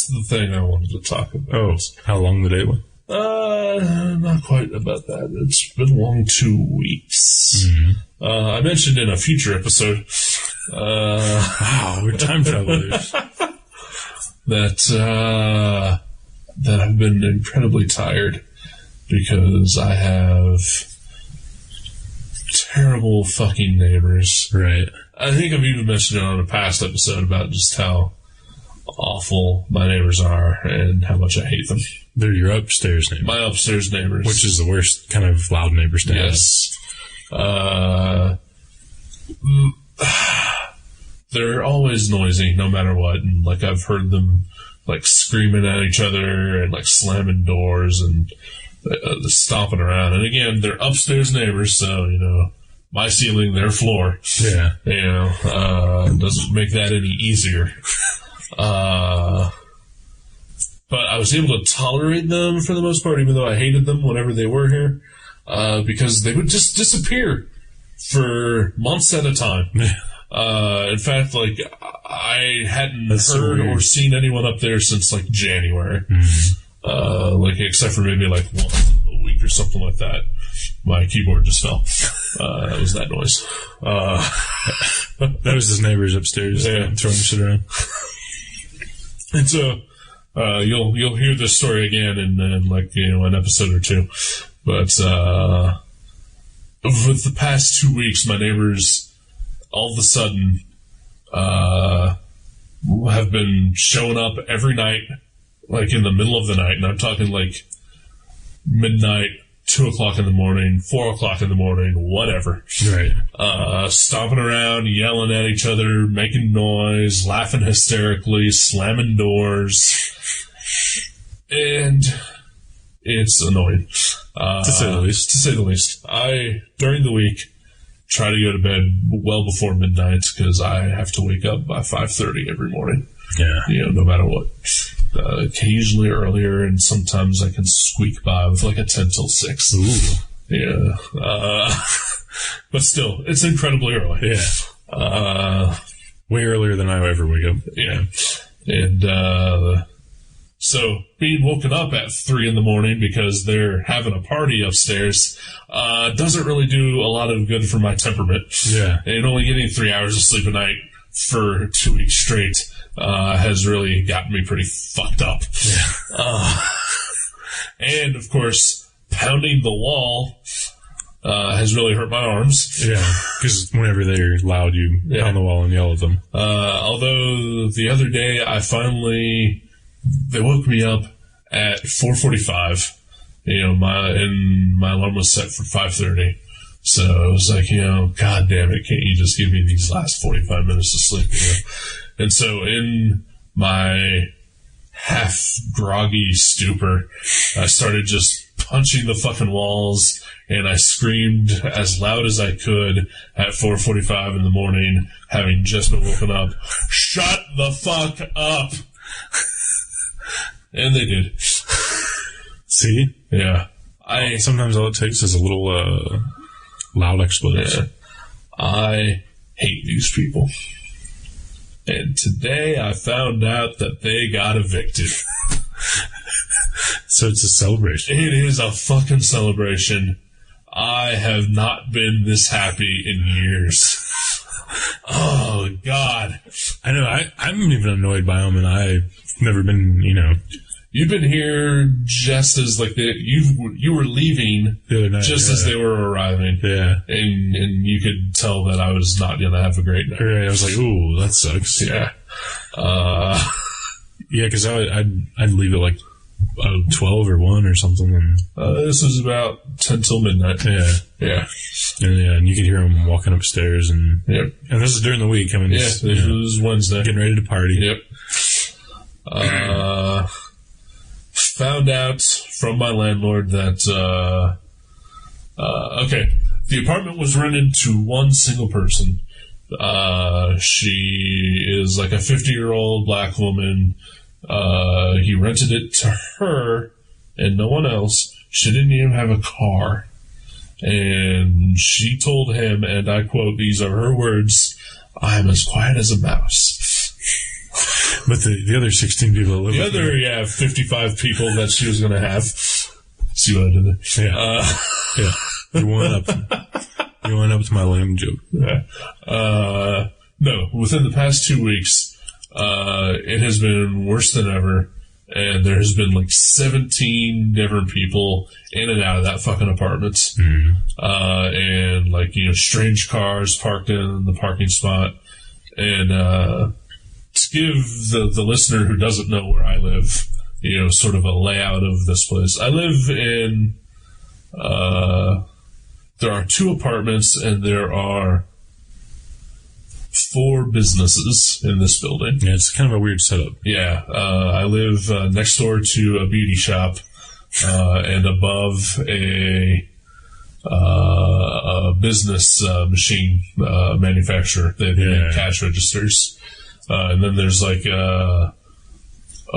the thing I wanted to talk about. Oh, how long the day was? Not quite about that. It's been a long 2 weeks. Mm-hmm. I mentioned in a future episode, wow, we're time travelers. that I've been incredibly tired because I have terrible fucking neighbors. Right. I think I've even mentioned it on a past episode about just how awful my neighbors are and how much I hate them. They're your upstairs neighbors. My upstairs neighbors. Which is the worst kind of loud neighbors to have. Yes. They're always noisy, no matter what. And, I've heard them, screaming at each other and, slamming doors and stomping around. And, again, they're upstairs neighbors, so, my ceiling, their floor. Yeah. Doesn't make that any easier. But I was able to tolerate them for the most part, even though I hated them whenever they were here, because they would just disappear for months at a time. In fact, I hadn't heard or seen anyone up there since January. Mm-hmm. Except for maybe once a week or something like that. My keyboard just fell. That was that noise. That was his neighbors upstairs throwing shit around. And so you'll hear this story again in an episode or two. But over the past 2 weeks, my neighbors all of a sudden have been showing up every night, like in the middle of the night, and I'm talking like midnight, 2 o'clock in the morning, 4 o'clock in the morning, whatever. Right. Stomping around, yelling at each other, making noise, laughing hysterically, slamming doors. And it's annoying. To say the least. To say the least. I, during the week, try to go to bed well before midnight because I have to wake up by 5:30 every morning. Yeah. No matter what. Occasionally earlier, and sometimes I can squeak by with like a 10 till 6. Ooh. Yeah. But still, it's incredibly early. Yeah. Way earlier than I ever wake up. Yeah. And, so being woken up at 3 in the morning because they're having a party upstairs, doesn't really do a lot of good for my temperament. Yeah. And only getting 3 hours of sleep a night for 2 weeks straight, has really gotten me pretty fucked up. Yeah. And, of course, pounding the wall has really hurt my arms. Yeah, because whenever they're loud, you pound the wall and yell at them. Although the other day, they woke me up at 4:45. My alarm was set for 5:30. So I was like, God damn it, can't you just give me these last 45 minutes of sleep? And so in my half-groggy stupor, I started just punching the fucking walls, and I screamed as loud as I could at 4:45 in the morning, having just been woken up, "Shut the fuck up!" And they did. See? Yeah. Sometimes all it takes is a little loud explosion. Yeah. I hate these people. And today I found out that they got evicted. So it's a celebration. It is a fucking celebration. I have not been this happy in years. Oh, God. I know. I'm even annoyed by them, and I've never been, You've been here just as, like, you were leaving the other night, just as they were arriving. Yeah. And you could tell that I was not going to have a great night. Right. I was like, ooh, that sucks. Yeah. Yeah, because I'd leave it like 12 or 1 or something. And this was about 10 till midnight. Yeah. Yeah. And you could hear them walking upstairs. And this is during the week. I mean, this was Wednesday. Getting ready to party. Yep. Found out from my landlord that, the apartment was rented to one single person. She is like a 50-year-old black woman. He rented it to her and no one else. She didn't even have a car. And she told him, and I quote, these are her words, "I'm as quiet as a mouse." But the other 16 people that live The with other, me. 55 people that she was going to have. See what I did there? Yeah. Yeah. You went up to my lame joke. Yeah. No, within the past 2 weeks, it has been worse than ever. And there has been like 17 different people in and out of that fucking apartment. Mm-hmm. And like, strange cars parked in the parking spot. And, to give the listener who doesn't know where I live, sort of a layout of this place. I live in, there are 2 apartments and there are 4 businesses in this building. Yeah, it's kind of a weird setup. Yeah, I live next door to a beauty shop, and above a business machine manufacturer. They make cash registers. And then there's like a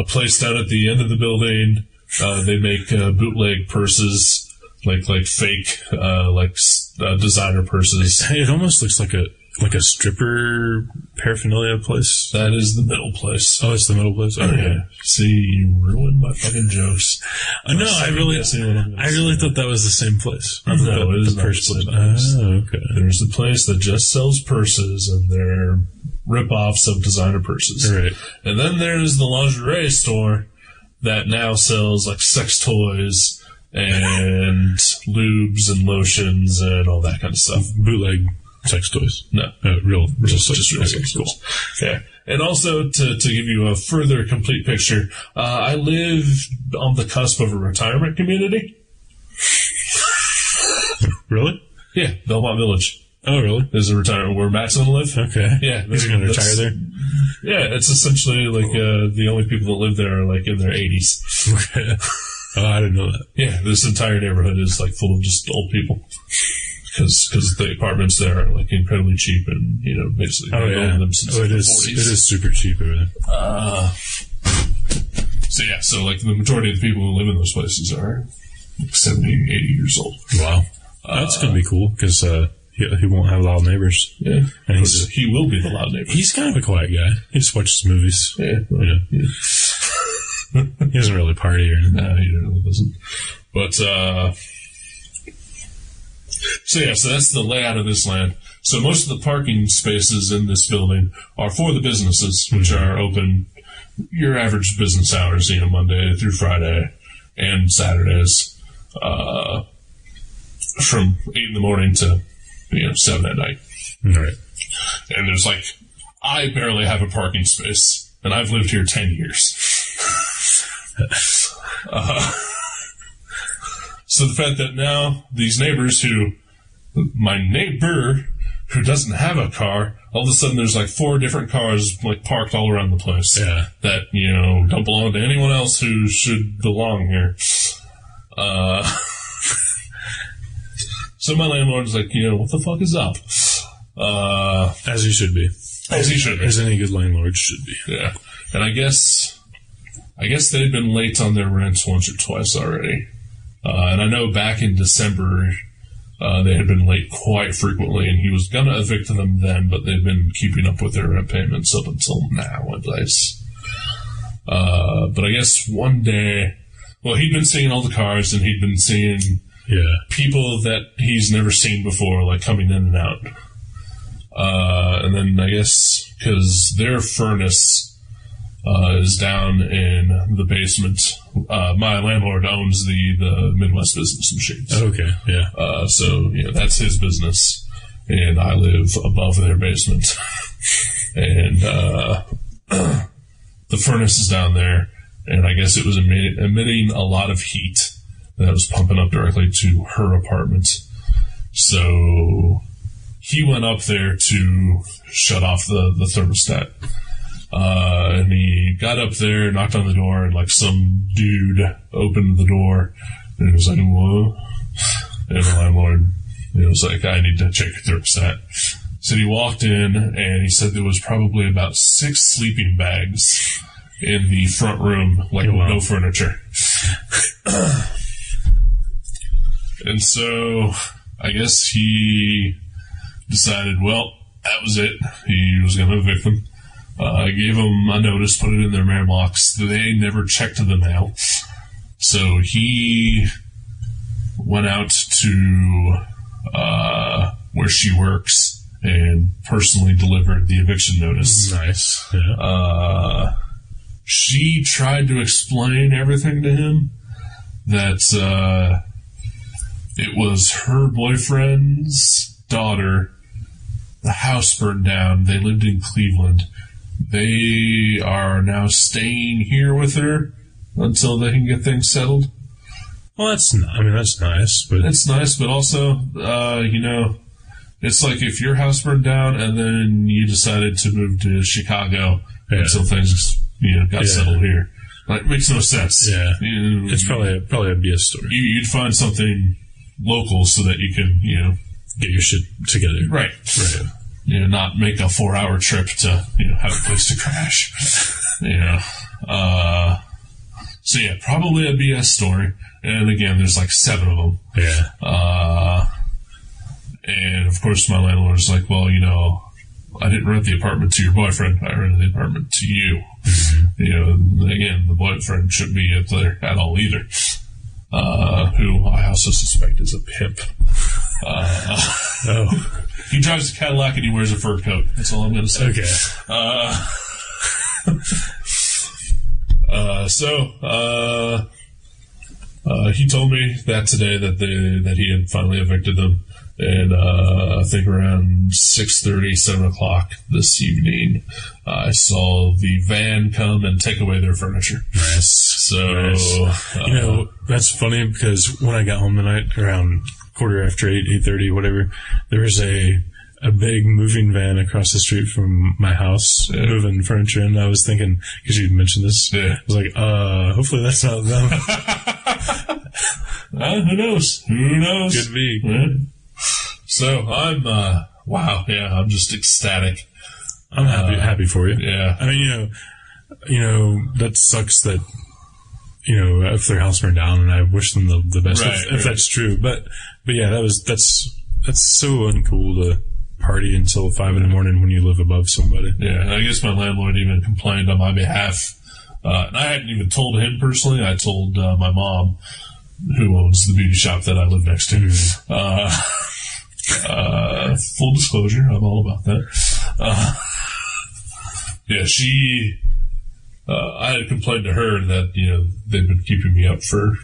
place down at the end of the building. They make bootleg purses, like fake, designer purses. It almost looks like a stripper paraphernalia place. That is the middle place. Oh, it's the middle place. Okay. Yeah. See, you ruined my fucking jokes. No, I really thought that was the same place. No, it is not the same place. Oh, okay. There's a place that just sells purses, and they're rip-offs of designer purses. Right. And then there's the lingerie store that now sells like sex toys and lubes and lotions and all that kind of stuff. Bootleg sex toys? No. Real Just sex real toys. sex Okay, toys. Yeah. And also, to give you a further complete picture, I live on the cusp of a retirement community. Really? Yeah, Belmont Village. Oh, really? There's a retirement where Matt's going to live. Okay. Yeah. He's going to retire there? Yeah, it's essentially like the only people that live there are like in their 80s. Okay. Oh, I didn't know that. Yeah, this entire neighborhood is like full of just old people. Because the apartments there are like incredibly cheap and, basically they've owned them since the 40s. It is super cheap over there. So like the majority of the people who live in those places are like 70, 80 years old. Wow. That's going to be cool because he won't have loud neighbors. Yeah. And he will be the loud neighbor. He's kind of a quiet guy. He just watches movies. Yeah. He doesn't really party or anything. No, he really doesn't. But, so that's the layout of this land. So most of the parking spaces in this building are for the businesses, which are open your average business hours, Monday through Friday and Saturdays, from 8 in the morning to, 7 at night. Right. And there's I barely have a parking space, and I've lived here 10 years. So the fact that now these neighbors my neighbor who doesn't have a car, all of a sudden there's 4 different cars parked all around the place. Yeah. That, don't belong to anyone else who should belong here. So my landlord's like, what the fuck is up? As he should be. As he should be. As any good landlord should be. Yeah. And I guess they've been late on their rent once or twice already. And I know back in December, they had been late quite frequently, and he was going to evict them then, but they've been keeping up with their rent payments up until now, at least. But I guess one day, he'd been seeing all the cars, and he'd been seeing people that he's never seen before, coming in and out. And then I guess, because their furnace is down in the basement. My landlord owns the Midwest Business Machines. Okay, yeah. So, that's his business. And I live above their basement. And the furnace is down there. And I guess it was emitting a lot of heat that was pumping up directly to her apartment. So he went up there to shut off the thermostat. And he got up there, knocked on the door, and some dude opened the door, and he was like, "Whoa!" And the landlord, was like, "I need to check your thermostat." So he walked in, and he said there was probably about 6 sleeping bags in the front room, with no furniture. And so I guess he decided, that was it. He was going to evict them. I gave them a notice, put it in their mailbox. They never checked the mail. So he went out to where she works and personally delivered the eviction notice. Nice. Yeah. She tried to explain everything to him, that it was her boyfriend's daughter. The house burned down. They lived in Cleveland. They are now staying here with her until they can get things settled. Well, that's nice. But it's nice, but also, it's like if your house burned down and then you decided to move to Chicago until things, got settled here. It makes no sense. Yeah. It's probably a BS story. You'd find something local so that you can, get your shit together. Right. Not make a 4-hour trip to, have a place to crash. So yeah, probably a BS story. And again, there's 7 of them. Yeah. And of course my landlord's like, I didn't rent the apartment to your boyfriend. I rented the apartment to you. Mm-hmm. Again, the boyfriend shouldn't be there at all either. Who I also suspect is a pimp. He drives a Cadillac and he wears a fur coat. That's all I'm going to say. Okay. he told me that today that he had finally evicted them. And I think around 6:30, 7 o'clock this evening, I saw the van come and take away their furniture. Nice. So, nice. That's funny because when I got home tonight around 8:30, whatever, there was a big moving van across the street from my house moving furniture, and I was thinking, because you mentioned this, I was like, hopefully that's not them. Who knows? Who knows? Could be. Yeah. So I'm, I'm just ecstatic. I'm happy for you. Yeah. I mean, that sucks that, if their house burned down, and I wish them the best if that's true. But yeah, that's so uncool to party until 5 a.m. when you live above somebody. Yeah, I guess my landlord even complained on my behalf. And I hadn't even told him personally. I told my mom, who owns the beauty shop that I live next to. Full disclosure, I'm all about that. I had complained to her that, they've been keeping me up for,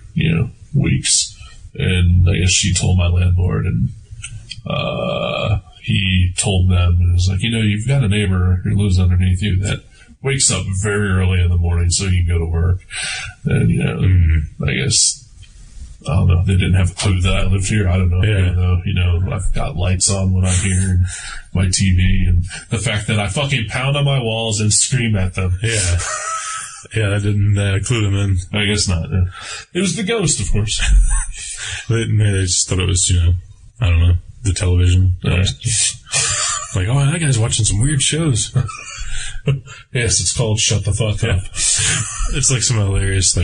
weeks. And I guess she told my landlord, and he told them, and it was like, you've got a neighbor who lives underneath you that wakes up very early in the morning so he can go to work. And, I guess, I don't know, they didn't have a clue that I lived here. I don't know. Yeah. Even though, I've got lights on when I'm here and my TV, and the fact that I fucking pound on my walls and scream at them. Yeah. Yeah, that didn't clue them in. I guess not. Yeah. It was the ghost, of course. They just thought it was, I don't know, the television. Like, oh, that guy's watching some weird shows. Yes, it's called Shut the Fuck Up. It's like some hilarious,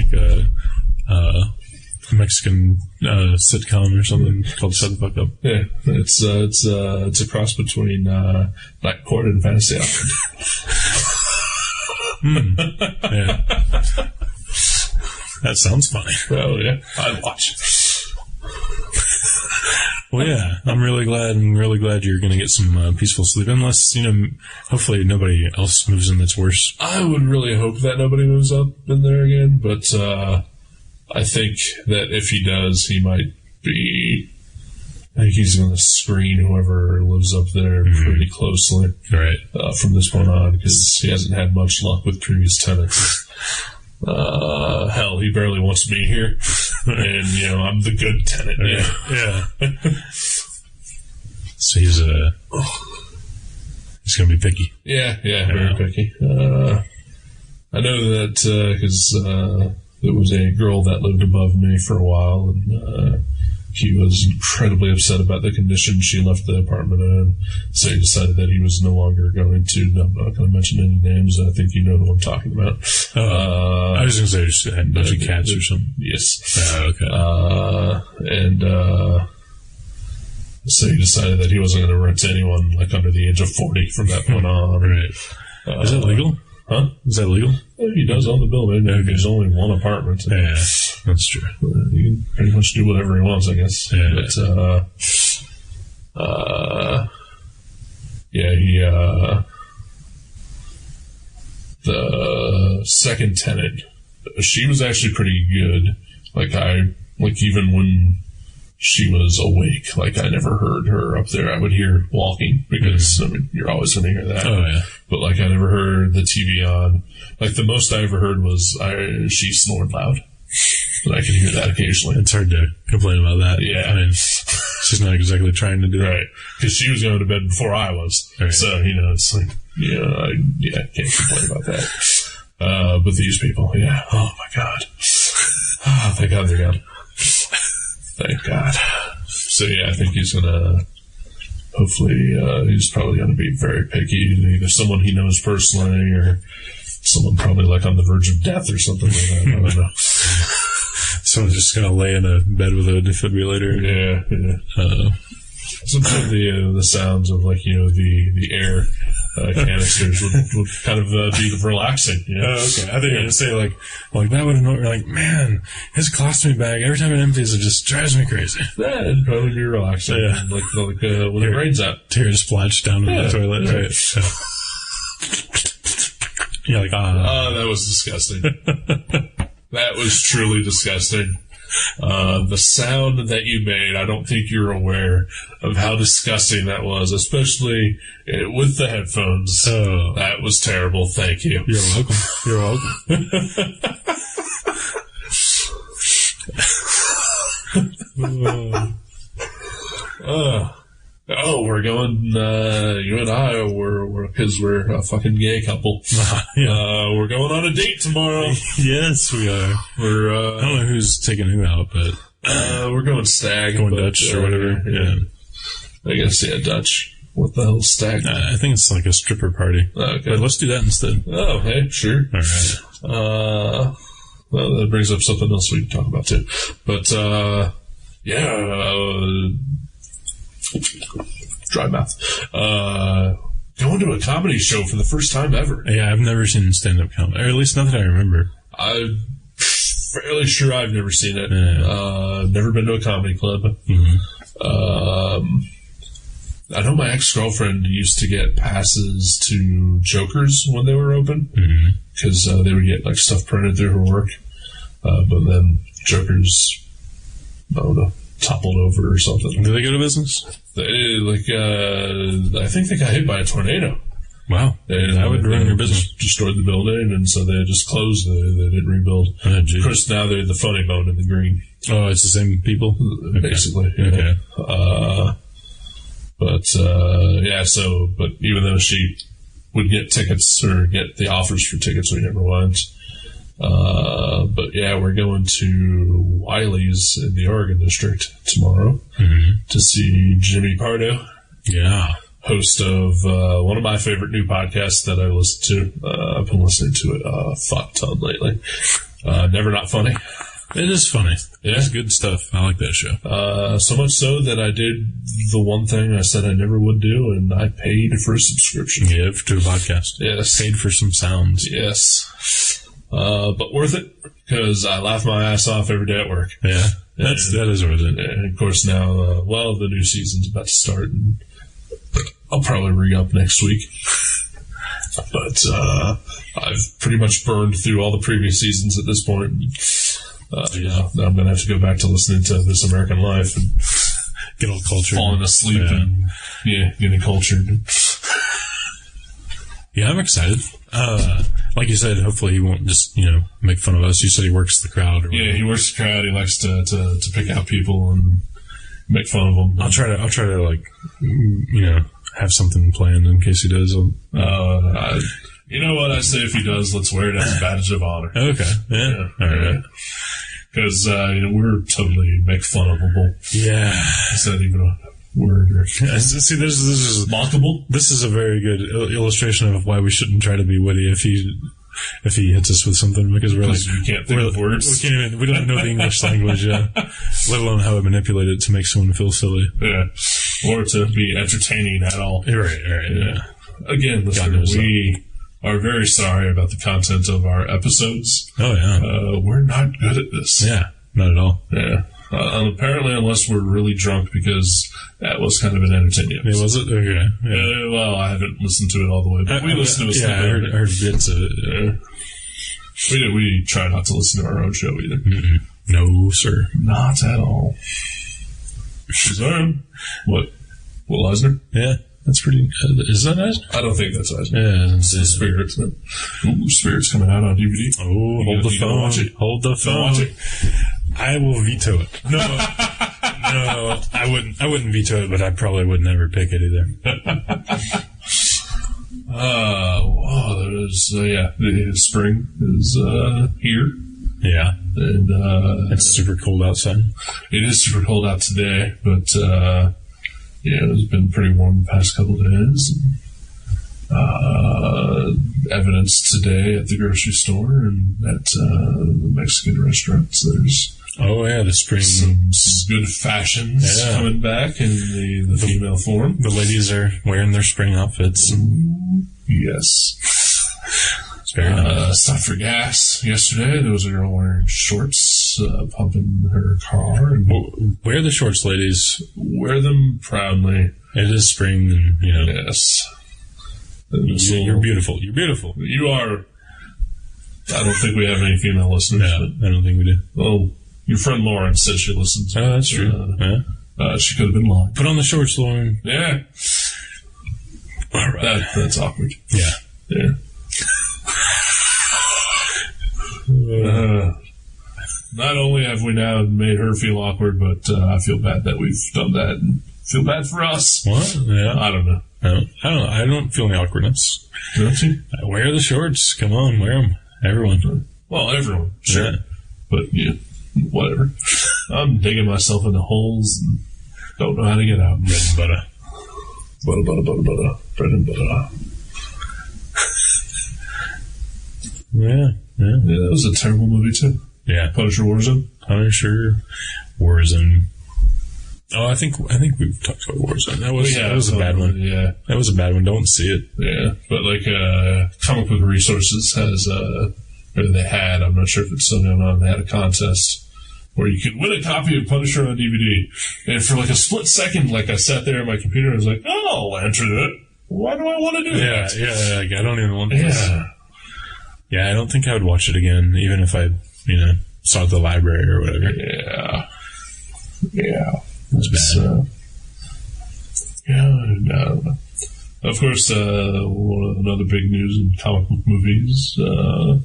Mexican sitcom or something called Shut the Fuck Up. Yeah, it's a cross between Black Court and Fantasy Island. Yeah. That sounds funny. Oh, yeah. I'd watch. Well, yeah, I'm really glad you're going to get some peaceful sleep. Unless, hopefully nobody else moves in that's worse. I would really hope that nobody moves up in there again, but I think that if he does, he might be... I think he's going to screen whoever lives up there pretty closely, right? From this point on, because he hasn't had much luck with previous tenants. Hell, he barely wants me here, and I'm the good tenant. Yeah. So he's going to be picky. Yeah, very picky. I know that because there was a girl that lived above me for a while, and he was incredibly upset about the condition she left the apartment in, so he decided that he was no longer going to. I'm not going to mention any names. I think you know who I'm talking about. I was going to say just had a bunch of cats or something. Yes. Okay. So he decided that he wasn't going to rent to anyone under the age of 40 from that point on. Right. Is that legal? Huh? Is that legal? He does own the building. Okay. There's only one apartment. Yeah, that's true. He can pretty much do whatever he wants, I guess. Yeah. But, the second tenant, she was actually pretty good. Even when she was awake, I never heard her up there. I would hear walking because, you're always going to hear that. Oh, yeah. But, I never heard the TV on. The most I ever heard was she snored loud. And I could hear that occasionally. It's hard to complain about that. Yeah. I mean, she's not exactly trying to do that. Right. Because she was going to bed before I was. Right. So, it's I can't complain about that. But these people, yeah. Oh, my God. Oh, thank God they're gone. Thank God. So, yeah, I think he's going to... Hopefully, he's probably going to be very picky. Either someone he knows personally or someone probably on the verge of death or something like that. I don't know. Someone's just going to lay in a bed with a defibrillator. Yeah. Sometimes the sounds of the air canisters would kind of be relaxing. Oh, okay. I think you're going to say that would annoy. You're man, his colostomy bag every time it empties, it just drives me crazy. That'd probably be relaxing. Yeah. When it rains out, tears splash down in the toilet. Yeah. Right. You're oh, that was disgusting. That was truly disgusting. The sound that you made, I don't think you're aware of how disgusting that was, especially with the headphones. Oh. That was terrible. Thank you. You're welcome. You're welcome. We're going, you and I, because we're a fucking gay couple. Yeah. We're going on a date tomorrow. Yes, we are. I don't know who's taking who out, but we're going stag. Going Dutch or whatever. Yeah. I guess, Dutch. What the hell's stag? I think it's like a stripper party. Okay. But let's do that instead. Oh, hey, sure. All right. Well, that brings up something else we can talk about too. But, dry mouth. Going to a comedy show for the first time ever. Yeah, I've never seen stand-up comedy, or at least not that I remember. I'm fairly sure I've never seen it. Yeah. Never been to a comedy club. Mm-hmm. I know my ex-girlfriend used to get passes to Jokers when they were open, because they would get like stuff printed through her work. But then Jokers, I don't know, toppled over or something. Do they go to business? I think they got hit by a tornado. Wow. That would ruin your business. Destroyed the building, and so they just closed. They didn't rebuild. Oh, of course, now they're the Funny Bone in the Green. Oh, it's the same people? Basically. Okay. But even though she would get tickets or get the offers for tickets, we never went. We're going to Wiley's in the Oregon District tomorrow to see Jimmy Pardo. Yeah. Host of one of my favorite new podcasts that I listen to. I've been listening to it a fuck ton lately. Never Not Funny. It is funny. Yeah. It's good stuff. I like that show. So much so that I did the one thing I said I never would do, and I paid for a subscription. Yeah, to a podcast. Yes. Paid for some sounds. Yes. But worth it, because I laugh my ass off every day at work. Yeah. That is worth it. And of course now, the new season's about to start, and I'll probably re-up next week. But I've pretty much burned through all the previous seasons at this point. Now I'm going to have to go back to listening to This American Life and get all cultured. Falling asleep and getting cultured. Yeah, I'm excited. Like you said, hopefully he won't just, make fun of us. You said he works the crowd. Or whatever. He works the crowd. He likes to pick out people and make fun of them. I'll try to have something planned in case he does. You know what I say? If he does, let's wear it as a badge of honor. Okay. Yeah. All right. Because we're totally make fun of them. Yeah. Is that even a word? See, this is mockable. This is a very good illustration of why we shouldn't try to be witty if he hits us with something, because we can't think of words. We don't know the English language, let alone how to manipulate it to make someone feel silly. Yeah. Or to be entertaining at all. Right. Yeah. Again, listener, we are very sorry about the content of our episodes. Oh, yeah. We're not good at this. Yeah, not at all. Yeah. Apparently, unless we're really drunk, because that was kind of an entertaining episode. Yeah, was it? Okay. Yeah. Well, I haven't listened to it all the way, but we listened to it. Yeah, I heard bits of it. Yeah. We try not to listen to our own show either. Mm-mm. No, sir. Not at all. What? Will Eisner? Yeah. That's pretty. Is that Eisner? I don't think that's Eisner. Yeah, it's Spirits. Spirits coming out on DVD. Oh, hold the phone. Watch it. Hold the phone. Watch it. I will veto it. No, I wouldn't. I wouldn't veto it, but I probably would never pick it either. The spring is here. Yeah, and it's super cold outside. It is super cold out today, but. It's been pretty warm the past couple of days. Evidence today at the grocery store and at the Mexican restaurants. There's the spring. Some good fashions coming back in the female form. The ladies are wearing their spring outfits. Yes. It's very nice. Stopped for gas yesterday. There was a girl wearing shorts, pumping her car. And wear the shorts, ladies. Wear them proudly. It is spring, and Yes. You're beautiful. You're beautiful. You are. I don't think we have any female listeners. No, I don't think we do. Well, Your friend Lauren said she listens. Oh, that's true. She could have been lying. Put on the shorts, Lauren. Yeah. All right. That's awkward. Yeah. Not only have we now made her feel awkward, but I feel bad that we've done that and feel bad for us. What? Yeah. I don't know. I don't feel any awkwardness. Don't you? Wear the shorts. Come on, wear them. Everyone. Well, everyone. Sure. Yeah. But, yeah, whatever. I'm digging myself into holes and don't know how to get out. Bread and butter. Butter. Bread and butter. Yeah. Yeah, that was a terrible movie, too. Yeah. Punisher Warzone. Oh, I think we've talked about Warzone. That was a bad one. Yeah. That was a bad one. Don't see it. Yeah. But, Comic Book Resources has, or they had, I'm not sure if it's still going on, they had a contest where you could win a copy of Punisher on DVD. And for a split second, I sat there on my computer and was like, oh, I'll enter that. Why do I want to do that? Yeah. I don't even want to. Yeah. Yeah, I don't think I would watch it again, even if I, saw it at the library or whatever. Yeah. It's bad. I don't know. Of course, another big news in comic book movies. The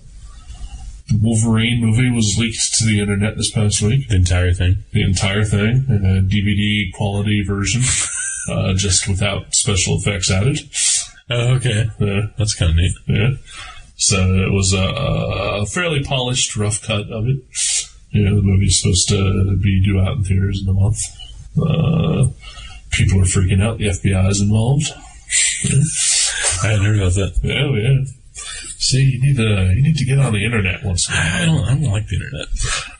Wolverine movie was leaked to the internet this past week. The entire thing. A DVD quality version, just without special effects added. Oh, okay. That's kind of neat. Yeah. So it was a fairly polished, rough cut of it. The movie's supposed to be due out in theaters in a month. People are freaking out. The FBI is involved. I hadn't heard about that. Yeah. See, you need to get on the internet once in a while. I don't like the internet.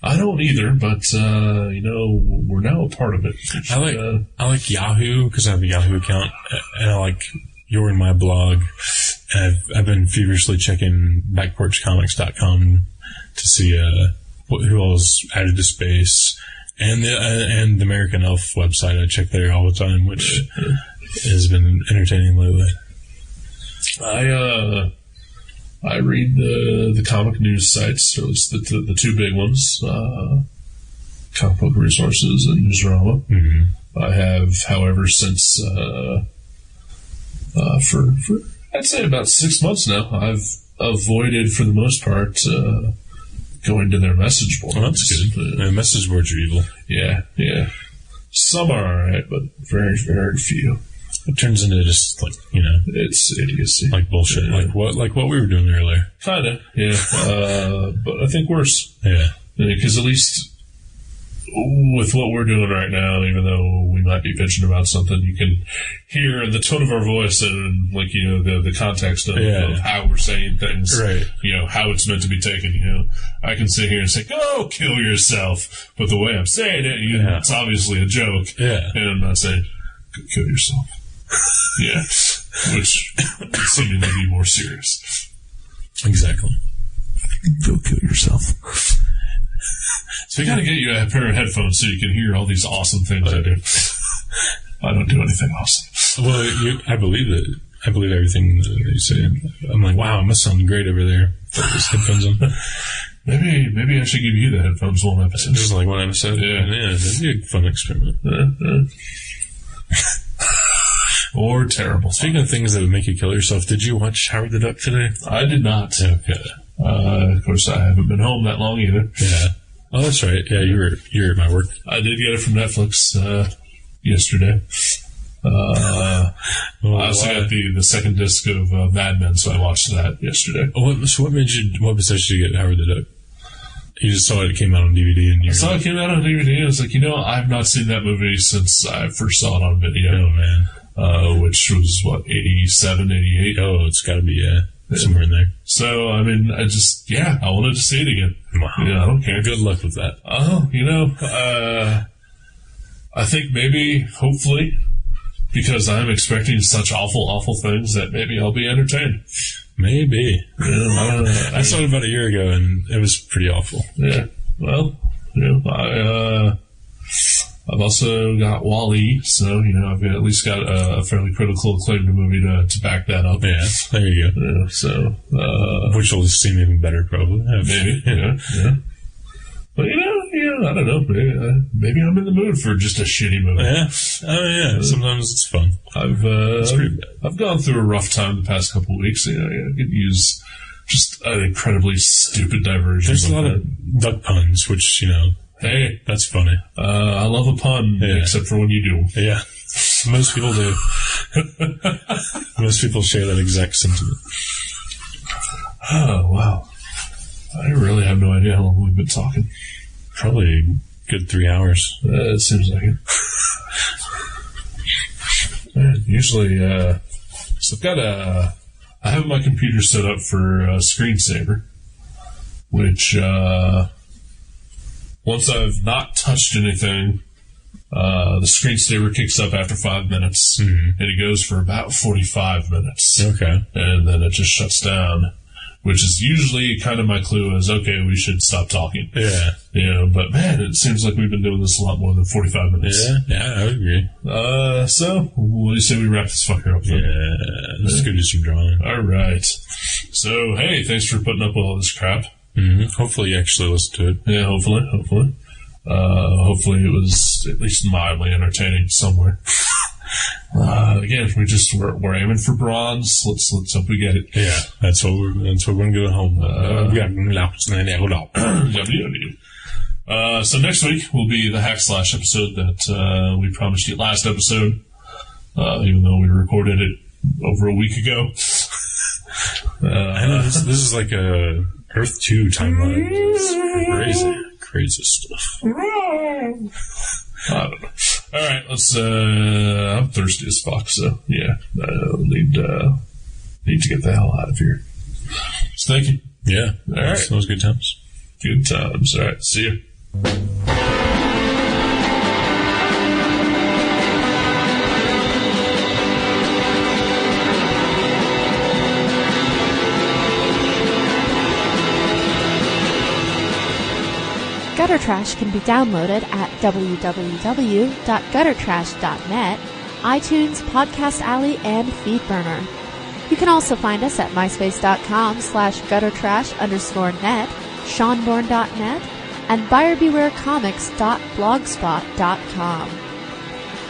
I don't either, but we're now a part of it. I like Yahoo because I have a Yahoo account, and I like You're in My Blog. And I've been feverishly checking backporchcomics.com to see who else added to space, and the American Elf website. I check there all the time, which has been entertaining lately. I read the comic news sites, or at least the two big ones, Comic Book Resources and Newsarama. Mm-hmm. I have, however, since for I'd say about 6 months now, I've avoided, for the most part, going to their message boards. Oh, that's good. Message boards are evil. Yeah. Some are alright, but very, very few. It turns into just it's idiocy, like bullshit, yeah. like what we were doing earlier. Kinda, yeah. But I think worse. Yeah, because at least with what we're doing right now, even though we might be bitching about something, you can hear in the tone of our voice and the context of how we're saying things, right? How it's meant to be taken. I can sit here and say, "Go kill yourself," but the way I'm saying it, it's obviously a joke. Yeah, and I'm not saying "Go kill yourself." Yeah, which seeming to be more serious. Exactly. Go kill yourself. So we got to get you a pair of headphones so you can hear all these awesome things I do. I don't do anything awesome. Well, I believe it. I believe everything that you say. I'm like, wow, it must sound great over there. Put these headphones on. Maybe I should give you the headphones one episode. Just like one episode? Yeah, that'd be a fun experiment. Or terrible. Speaking of things that would make you kill yourself, did you watch Howard the Duck today? I did not. Okay. Of course, I haven't been home that long either. Yeah. Oh, that's right. Yeah, you're at my work. I did get it from Netflix yesterday. I also got the second disc of Mad Men, so I watched that yesterday. What possessed you to get Howard the Duck? You just saw it came out on DVD, and I saw it came out on DVD. I was like, I've not seen that movie since I first saw it on video. Oh man. Which was 87, 88. Oh, it's got to be somewhere in there. So I wanted to see it again. Wow. I don't care. Good luck with that. I think hopefully, because I'm expecting such awful things, that maybe I'll be entertained. Maybe. I don't know. I saw it about a year ago, and it was pretty awful. Yeah. Well, I've also got Wall-E, so, I've at least got a fairly critical acclaim to the movie to back that up. Yeah, there you go. Yeah, so, which will seem even better, probably. Maybe, yeah. But, I don't know. Maybe I'm in the mood for just a shitty movie. Yeah. Oh, yeah. Sometimes it's fun. I've gone through a rough time the past couple of weeks. I could use just an incredibly stupid diversion. There's a lot of duck puns, which, hey, that's funny. I love a pun, except for when you do. Yeah. Most people do. Most people share that exact sentiment. Oh, wow. I really have no idea how long we've been talking. Probably a good 3 hours. It seems like it. Usually, so I have my computer set up for screensaver, which, once I've not touched anything, the screensaver kicks up after 5 minutes, and it goes for about 45 minutes. Okay. And then it just shuts down, which is usually kind of my clue is, okay, we should stop talking. Yeah. But man, it seems like we've been doing this a lot more than 45 minutes. Yeah, I would agree. So, what do you say we wrap this fucker up then? Yeah, let's go do some drawing. Alright. So, hey, thanks for putting up with all this crap. Mm-hmm. Hopefully you actually listen to it. Yeah, hopefully. Hopefully it was at least mildly entertaining somewhere. Again, we're aiming for bronze. Let's hope we get it. Yeah, that's what we're going to go home. So next week will be the Hack Slash episode that we promised you last episode, even though we recorded it over a week ago. I know this is like a Earth 2 timeline. It's crazy stuff. I don't know. All right, let's. I'm thirsty as fuck, so yeah, I'll need to get the hell out of here. So thank you. Yeah, all right. Those good times. Good times. All right, see you. Gutter Trash can be downloaded at www.guttertrash.net, iTunes, Podcast Alley, and Feedburner. You can also find us at myspace.com/guttertrash_net, seanborn.net, and buyerbewarecomics.blogspot.com.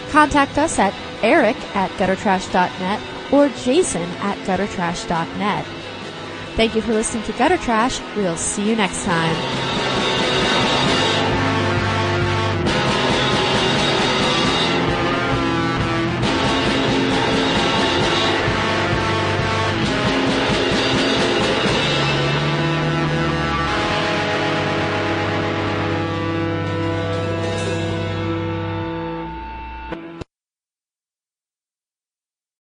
Contact us at eric@guttertrash.net or jason@guttertrash.net. Thank you for listening to Gutter Trash. We'll see you next time.